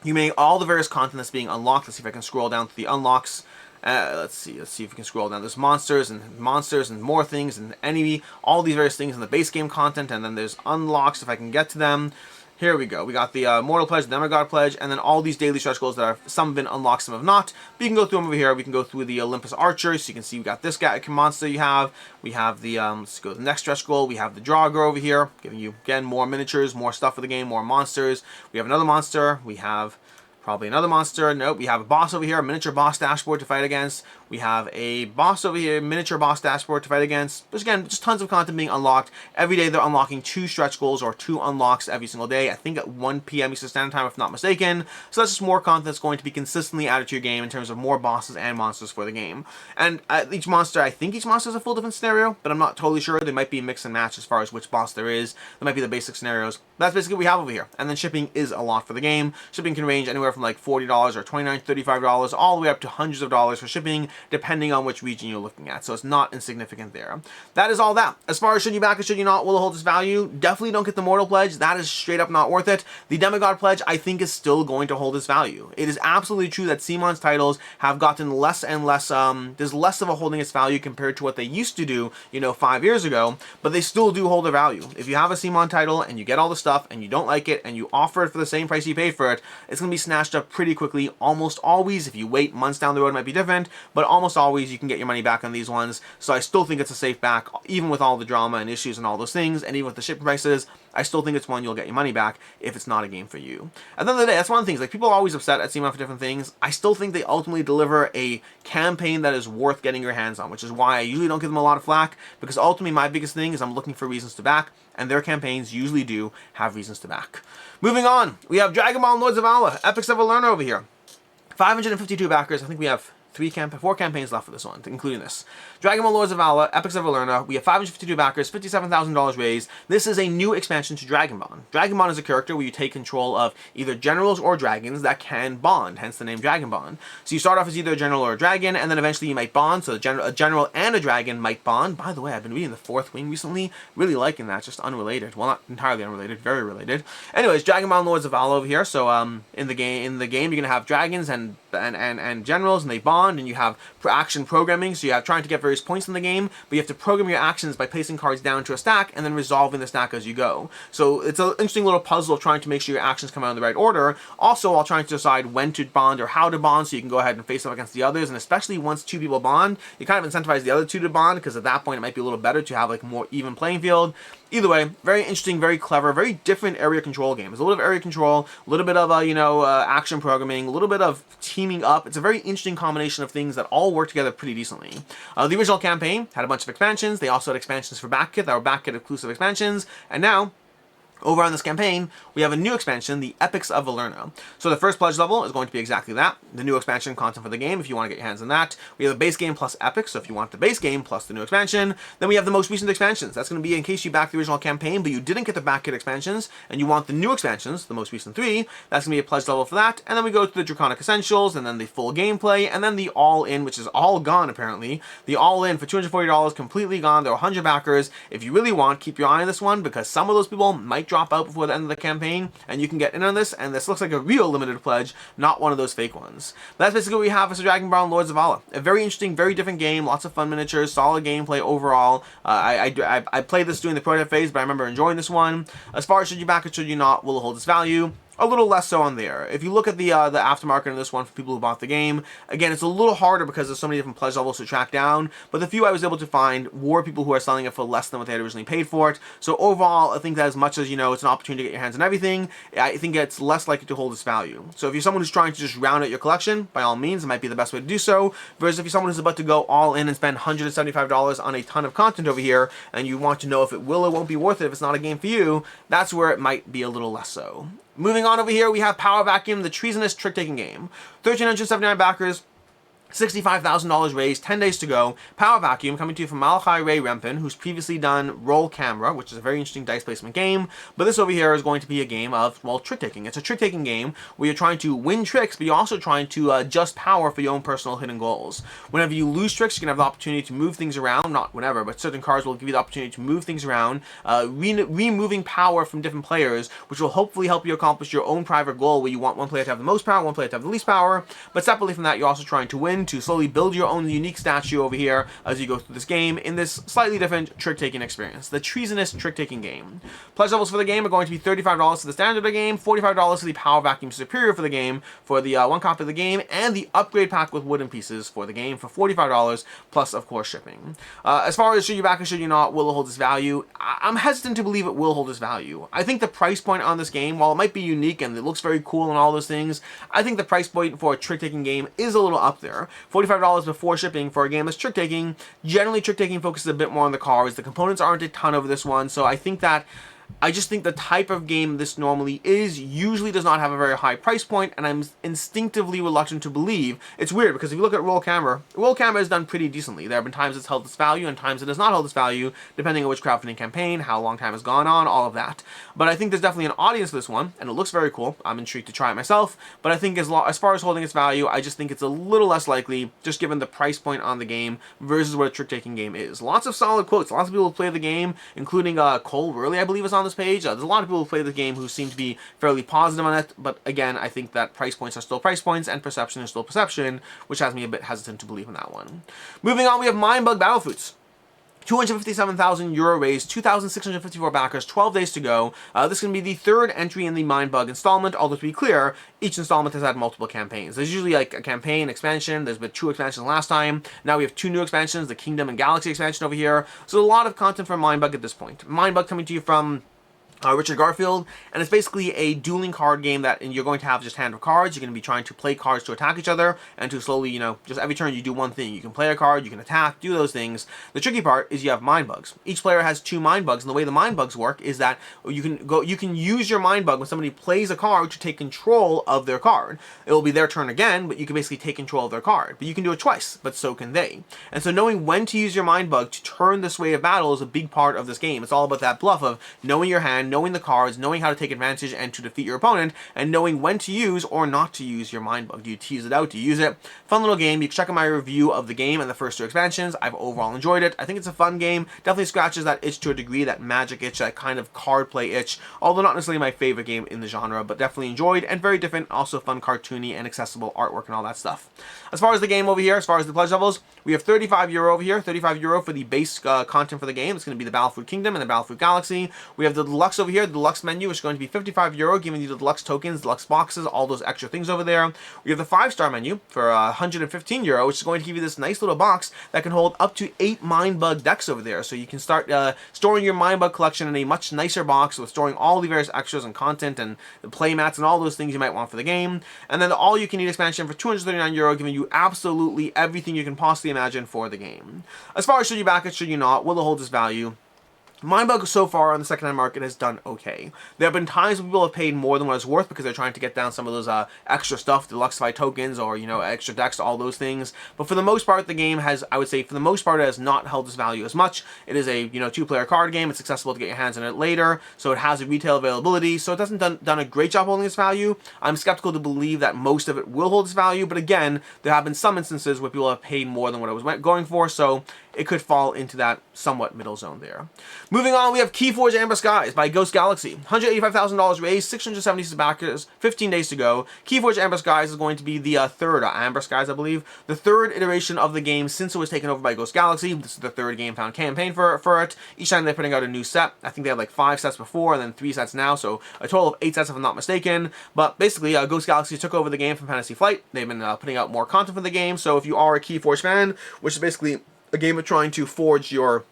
you may all the various content that's being unlocked. Let's see if I can scroll down to the unlocks. Let's see if we can scroll down. There's monsters and more things and enemy, all these various things in the base game content, and then there's unlocks if I can get to them. Here we go. We got the Mortal Pledge, the Demigod Pledge, and then all these daily stretch goals that are, some have been unlocked, some have not. But you can go through them over here. We can go through the Olympus Archer, so you can see we got this guy monster you have. We have the, let's go to the next stretch goal. We have the Draugr over here, giving you, again, more miniatures, more stuff for the game, more monsters. We have another monster. We have probably another monster. Nope, we have a boss over here, a miniature boss dashboard to fight against. We have a boss over here, miniature boss dashboard to fight against. There's, again, just tons of content being unlocked. Every day they're unlocking 2 stretch goals or 2 unlocks every single day. I think at 1 p.m. Eastern Standard Time, if not mistaken. So that's just more content that's going to be consistently added to your game in terms of more bosses and monsters for the game. And each monster, I think each monster is a full different scenario, but I'm not totally sure. They might be mix and match as far as which boss there is. There might be the basic scenarios. That's basically what we have over here. And then shipping is a lot for the game. Shipping can range anywhere from like $40 or $29, $35, all the way up to hundreds of dollars for shipping, depending on which region you're looking at. So it's not insignificant there. That is all that. As far as should you back it, should you not, will it hold its value? Definitely don't get the Mortal Pledge. That is straight up not worth it. The Demigod Pledge, I think, is still going to hold its value. It is absolutely true that Simon's titles have gotten less and less, there's less of a holding its value compared to what they used to do, 5 years ago, but they still do hold their value. If you have a Simon title and you get all the stuff and you don't like it and you offer it for the same price you paid for it, it's going to be snatched up pretty quickly. Almost always. If you wait months down the road, it might be different, but almost always you can get your money back on these ones. So I still think it's a safe back, even with all the drama and issues and all those things, and even with the shipping prices. I still think it's one you'll get your money back if it's not a game for you. At the end of the day, that's one of the things. Like, people are always upset at Simon for different things. I still think they ultimately deliver a campaign that is worth getting your hands on, which is why I usually don't give them a lot of flack, because ultimately my biggest thing is I'm looking for reasons to back, and their campaigns usually do have reasons to back. Moving on, we have Dragonbond Lords of Vaala, Epics of a Learner over here. 552 backers. I think we have 4 campaigns left for this one, including this. Dragonbond Lords of Vaala, Epics of Eternaut. We have 552 backers, $57,000 raised. This is a new expansion to Dragonbond. Dragonbond is a character where you take control of either generals or dragons that can bond, hence the name Dragonbond. So you start off as either a general or a dragon, and then eventually you might bond, so a general and a dragon might bond. By the way, I've been reading The Fourth Wing recently, really liking that, just unrelated. Well, not entirely unrelated, very related. Anyways, Dragonbond Lords of Vaala over here, so in the game you're going to have dragons and generals, and they bond, and you have action programming, so you have trying to get various points in the game, but you have to program your actions by placing cards down to a stack and then resolving the stack as you go. So it's an interesting little puzzle of trying to make sure your actions come out in the right order, also while trying to decide when to bond or how to bond, so you can go ahead and face up against the others. And especially once 2 people bond, you kind of incentivize the other 2 to bond, because at that point it might be a little better to have like a more even playing field. Either way, very interesting, very clever, very different area control game. There's a little bit of area control, a little bit of action programming, a little bit of teaming up. It's a very interesting combination of things that all work together pretty decently. The original campaign had a bunch of expansions. They also had expansions for Backkit that were Backkit exclusive expansions, and now over on this campaign, we have a new expansion, the Epics of Eternaut. So the first pledge level is going to be exactly that, the new expansion content for the game, if you want to get your hands on that. We have the base game plus Epics, so if you want the base game plus the new expansion. Then we have the most recent expansions. That's going to be in case you backed the original campaign, but you didn't get the Backkit expansions, and you want the new expansions, the most recent 3. That's going to be a pledge level for that. And then we go to the Draconic Essentials, and then the full gameplay, and then the all-in, which is all gone apparently. The all-in for $240, completely gone. There are 100 backers. If you really want, keep your eye on this one, because some of those people might drop out before the end of the campaign, and you can get in on this, and this looks like a real limited pledge, not one of those fake ones. But that's basically what we have as Dragonbond Lords of Vaala. A very interesting, very different game, lots of fun miniatures, solid gameplay overall. I played this during the prototype phase, but I remember enjoying this one. As far as should you back it, should you not, will it hold its value? A little less so on there. If you look at the aftermarket on this one for people who bought the game, again, it's a little harder because there's so many different pledge levels to track down, but the few I was able to find were people who are selling it for less than what they had originally paid for it. So overall, I think that as much as, it's an opportunity to get your hands on everything, I think it's less likely to hold its value. So if you're someone who's trying to just round out your collection, by all means, it might be the best way to do so, versus if you're someone who's about to go all in and spend $175 on a ton of content over here, and you want to know if it will or won't be worth it if it's not a game for you, that's where it might be a little less so. Moving on over here, we have Power Vacuum, the Treasonous trick-taking game. 1,379 backers, $65,000 raised, 10 days to go. Power Vacuum coming to you from Malachi Ray Rempin, who's previously done Roll Camera, which is a very interesting dice placement game. But this over here is going to be a game of, well, trick-taking. It's a trick-taking game where you're trying to win tricks, but you're also trying to adjust power for your own personal hidden goals. Whenever you lose tricks, you can have the opportunity to move things around. Not whenever, but certain cards will give you the opportunity to move things around, removing power from different players, which will hopefully help you accomplish your own private goal where you want one player to have the most power, one player to have the least power. But separately from that, you're also trying to win, to slowly build your own unique statue over here as you go through this game in this slightly different trick-taking experience, the Treasonous trick-taking game. Pledge levels for the game are going to be $35 for the standard of the game, $45 for the Power Vacuum Superior for the game, for the one copy of the game, and the upgrade pack with wooden pieces for the game for $45, plus, of course, shipping. As far as should you back or should you not, will it hold its value? I'm hesitant to believe it will hold its value. I think the price point on this game, while it might be unique and it looks very cool and all those things, I think the price point for a trick-taking game is a little up there. $45 before shipping for a game that's trick-taking. Generally, trick-taking focuses a bit more on the cards. The components aren't a ton over this one, so I just think the type of game this normally is usually does not have a very high price point, and I'm instinctively reluctant to believe. It's weird, because if you look at Roll Camera has done pretty decently. There have been times it's held its value, and times it has not held its value, depending on which crowdfunding campaign, how long time has gone on, all of that. But I think there's definitely an audience for this one, and it looks very cool. I'm intrigued to try it myself, but I think as far as holding its value, I just think it's a little less likely, just given the price point on the game versus what a trick-taking game is. Lots of solid quotes, lots of people who play the game, including Cole Worley, I believe, is on this page. There's a lot of people who play the game who seem to be fairly positive on it, but again, I think that price points are still price points and perception is still perception, which has me a bit hesitant to believe in that one. Moving on, we have Mindbug Battlefruits. €257,000 raised, 2,654 backers, 12 days to go. This is going to be the third entry in the Mindbug installment, although to be clear, each installment has had multiple campaigns. There's usually like a campaign, expansion, there's been 2 expansions last time, now we have 2 new expansions, the Kingdom and Galaxy expansion over here, so a lot of content from Mindbug at this point. Mindbug coming to you from Richard Garfield, and it's basically a dueling card game that you're going to have just hand of cards. You're going to be trying to play cards to attack each other, and to slowly, just every turn you do one thing. You can play a card, you can attack, do those things. The tricky part is you have mind bugs. Each player has 2 mind bugs, and the way the mind bugs work is that you can use your mind bug when somebody plays a card to take control of their card. It will be their turn again, but you can basically take control of their card. But you can do it twice, but so can they. And so knowing when to use your mind bug to turn the sway of battle is a big part of this game. It's all about that bluff of knowing your hand, knowing the cards, knowing how to take advantage and to defeat your opponent, and knowing when to use or not to use your mind bug. Do you tease it out? Do you use it? Fun little game. You can check out my review of the game and the first 2 expansions. I've overall enjoyed it. I think it's a fun game. Definitely scratches that itch to a degree, that magic itch, that kind of card play itch, although not necessarily my favorite game in the genre, but definitely enjoyed and very different, also fun, cartoony, and accessible artwork and all that stuff. As far as the game over here, as far as the pledge levels, we have €35 over here, €35 for the base content for the game. It's going to be the Battlefruit Kingdom and the Battlefruit Galaxy. We have the deluxe over here, the deluxe menu, which is going to be €55, giving you the deluxe tokens, deluxe boxes, all those extra things over there. We have the 5-star menu for €115, which is going to give you this nice little box that can hold up to 8 mind bug decks over there. So you can start storing your mind bug collection in a much nicer box with storing all the various extras and content and the play mats and all those things you might want for the game. And then the all you can eat expansion for €239, giving you absolutely everything you can possibly imagine for the game. As far as should you back it, should you not, will it hold its value? Mindbug so far on the secondhand market has done okay. There have been times when people have paid more than what it's worth because they're trying to get down some of those extra stuff, deluxe fight tokens or, extra decks, all those things. But for the most part, the game has, I would say, for the most part, it has not held its value as much. It is a, 2-player card game. It's accessible to get your hands on it later, so it has a retail availability. So it hasn't done a great job holding its value. I'm skeptical to believe that most of it will hold its value, but again, there have been some instances where people have paid more than what it was going for, so it could fall into that somewhat middle zone there. Moving on, we have KeyForge Amber Skies by Ghost Galaxy. $185,000 raised, 676 backers, 15 days to go. KeyForge Amber Skies is going to be the third, Amber Skies, I believe, the third iteration of the game since it was taken over by Ghost Galaxy. This is the third game found campaign for it. Each time they're putting out a new set. I think they had like 5 sets before and then 3 sets now, so a total of 8 sets if I'm not mistaken. But basically, Ghost Galaxy took over the game from Fantasy Flight. They've been putting out more content for the game, so if you are a KeyForge fan, which is basically a game of trying to forge your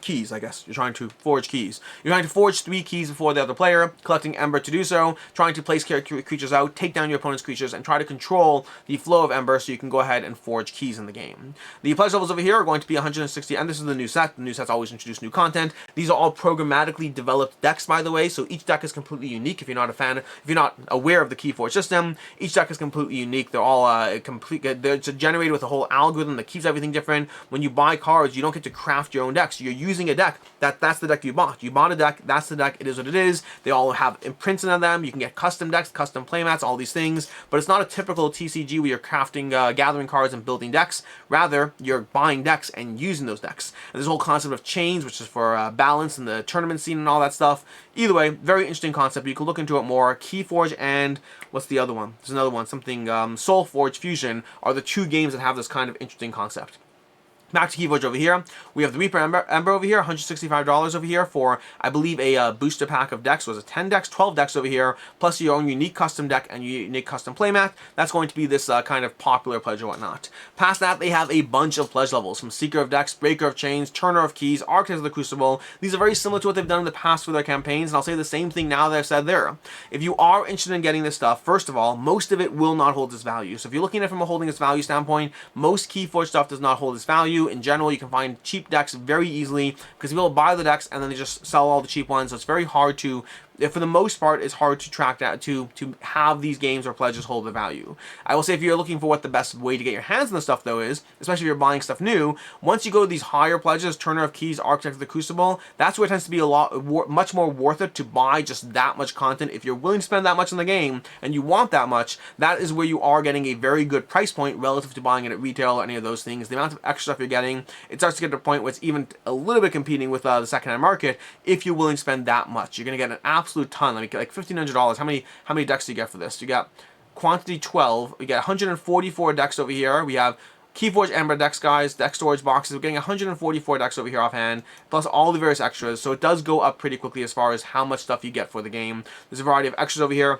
keys, I guess. You're trying to forge keys. You're trying to forge 3 keys before the other player, collecting Æmber to do so, trying to place creatures out, take down your opponent's creatures, and try to control the flow of Æmber so you can go ahead and forge keys in the game. The pledge levels over here are going to be 160, and this is the new set. The new sets always introduce new content. These are all programmatically developed decks, by the way, so each deck is completely unique. If you're not a fan, if you're not aware of the KeyForge system, each deck is completely unique. They're all they're generated with a whole algorithm that keeps everything different. When you buy cards, you don't get to craft your own decks. You're using a deck. That's the deck you bought. You bought a deck, that's the deck, it is what it is. They all have imprints in them. You can get custom decks, custom playmats, all these things, but it's not a typical TCG where you're crafting, gathering cards and building decks. Rather, you're buying decks and using those decks. And this whole concept of chains, which is for balance in the tournament scene and all that stuff. Either way, very interesting concept. You can look into it more. KeyForge and what's the other one? There's another one, something SoulForge Fusion are the 2 games that have this kind of interesting concept. Back to KeyForge over here. We have the Reprint Æmber over here, $165 over here for, I believe, a booster pack of decks. So it's 10 decks, 12 decks over here, plus your own unique custom deck and unique custom playmat. That's going to be this kind of popular pledge or whatnot. Past that, they have a bunch of pledge levels, from Seeker of Decks, Breaker of Chains, Turner of Keys, Architect of the Crucible. These are very similar to what they've done in the past for their campaigns, and I'll say the same thing now that I've said there. If you are interested in getting this stuff, first of all, most of it will not hold its value. So if you're looking at it from a holding its value standpoint, most KeyForge stuff does not hold its value. In general, you can find cheap decks very easily because people buy the decks and then they just sell all the cheap ones. So it's very hard to, for the most part, it's hard to track that, to have these games or pledges hold the value. I will say if you're looking for what the best way to get your hands on the stuff though is, especially if you're buying stuff new, once you go to these higher pledges, Turner of Keys, Architect of the Crucible, that's where it tends to be much more worth it to buy just that much content. If you're willing to spend that much in the game and you want that much, that is where you are getting a very good price point relative to buying it at retail or any of those things. The amount of extra stuff you're getting, it starts to get to a point where it's even a little bit competing with the secondhand market if you're willing to spend that much. You're going to get an absolute ton, like $1,500. How many decks do you get for this? You got quantity 12. We get 144 decks over here. We have KeyForge Æmber decks, guys, deck storage boxes. We're getting 144 decks over here offhand, plus all the various extras. So it does go up pretty quickly as far as how much stuff you get for the game. There's a variety of extras over here.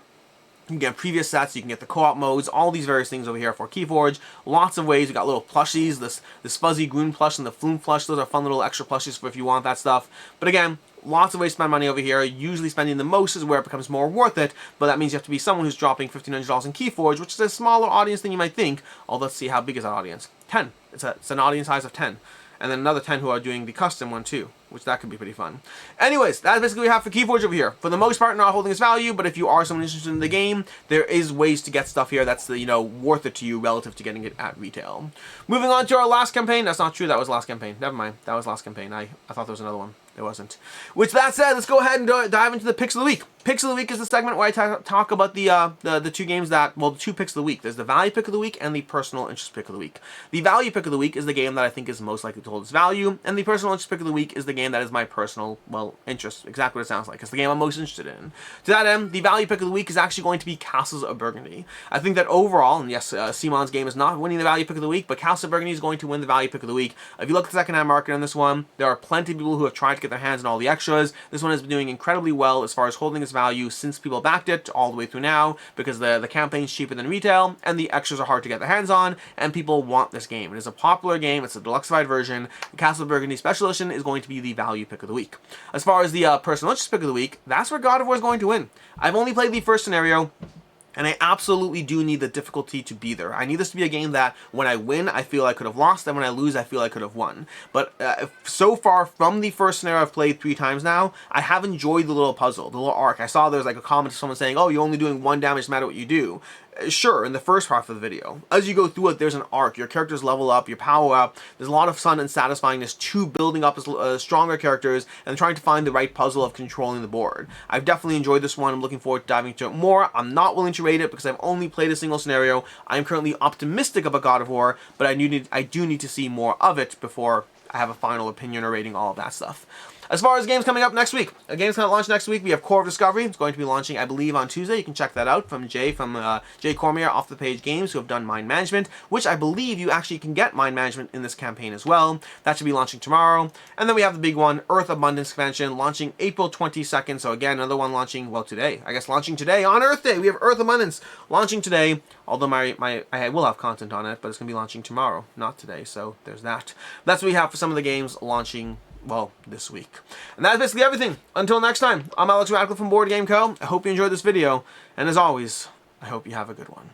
You can get previous sets, you can get the co-op modes, all these various things over here for KeyForge. Lots of ways. We got little plushies, this fuzzy Goon plush and the Flume plush. Those are fun little extra plushies for if you want that stuff. But again, lots of ways to spend money over here. Usually spending the most is where it becomes more worth it, but that means you have to be someone who's dropping $1,500 in KeyForge, which is a smaller audience than you might think. Although, let's see, how big is that audience? 10. It's an audience size of 10. And then another 10 who are doing the custom one too, which that could be pretty fun. Anyways, that's basically what we have for KeyForge over here. For the most part, not holding its value, but if you are someone interested in the game, there is ways to get stuff here that's, you know, worth it to you relative to getting it at retail. Moving on to our last campaign. That's not true. That was last campaign. Never mind. That was last campaign. I thought there was another one. There wasn't. With that said, let's go ahead and dive into the picks of the week. Picks of the week is the segment where I talk about the two games that, well, the two picks of the week. There's the value pick of the week and the personal interest pick of the week. The value pick of the week is the game that I think is most likely to hold its value, and the personal interest pick of the week is the game that is my personal, well, interest. Exactly what it sounds like. It's the game I'm most interested in. To that end, the value pick of the week is actually going to be Castles of Burgundy. I think that overall, and yes, Simon's game is not winning the value pick of the week, but Castles of Burgundy is going to win the value pick of the week. If you look at the second-hand market on this one, there are plenty of people who have tried to get their hands on all the extras. This one has been doing incredibly well as far as holding its value since people backed it all the way through now, because the campaign's cheaper than retail, and the extras are hard to get their hands on, and people want this game. It is a popular game. It's a deluxified version. The Castle of Burgundy Special Edition is going to be the value pick of the week. As far as the personal interest pick of the week, that's where God of War is going to win. I've only played the first scenario, and I absolutely do need the difficulty to be there. I need this to be a game that when I win, I feel I could have lost, and when I lose, I feel I could have won. But so far, from the first scenario I've played 3 times now, I have enjoyed the little puzzle, the little arc. I saw there's like a comment to someone saying, oh, you're only doing 1 damage no matter what you do. Sure, in the first half of the video. As you go through it, there's an arc. Your characters level up, your power up. There's a lot of fun and satisfyingness to building up as stronger characters and trying to find the right puzzle of controlling the board. I've definitely enjoyed this one. I'm looking forward to diving into it more. I'm not willing to rate it because I've only played a single scenario. I'm currently optimistic about God of War, but I do need to see more of it before I have a final opinion or rating, all of that stuff. As far as games coming up next week, games coming to launch next week, we have Core of Discovery. It's going to be launching, I believe, on Tuesday. You can check that out from Jay Cormier, Off the Page Games, who have done Mind Management, which I believe you actually can get Mind Management in this campaign as well. That should be launching tomorrow. And then we have the big one, Earth Abundance Expansion, launching April 22nd. So again, another one launching, well, today. I guess launching today on Earth Day. We have Earth Abundance launching today. Although I will have content on it, but it's going to be launching tomorrow, not today. So there's that. That's what we have for some of the games launching, well, this week. And that's basically everything. Until next time, I'm Alex Radcliffe from Board Game Co. I hope you enjoyed this video, and as always, I hope you have a good one.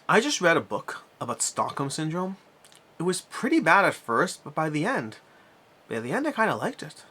I just read a book about Stockholm Syndrome. It was pretty bad at first, but by the end I kind of liked it.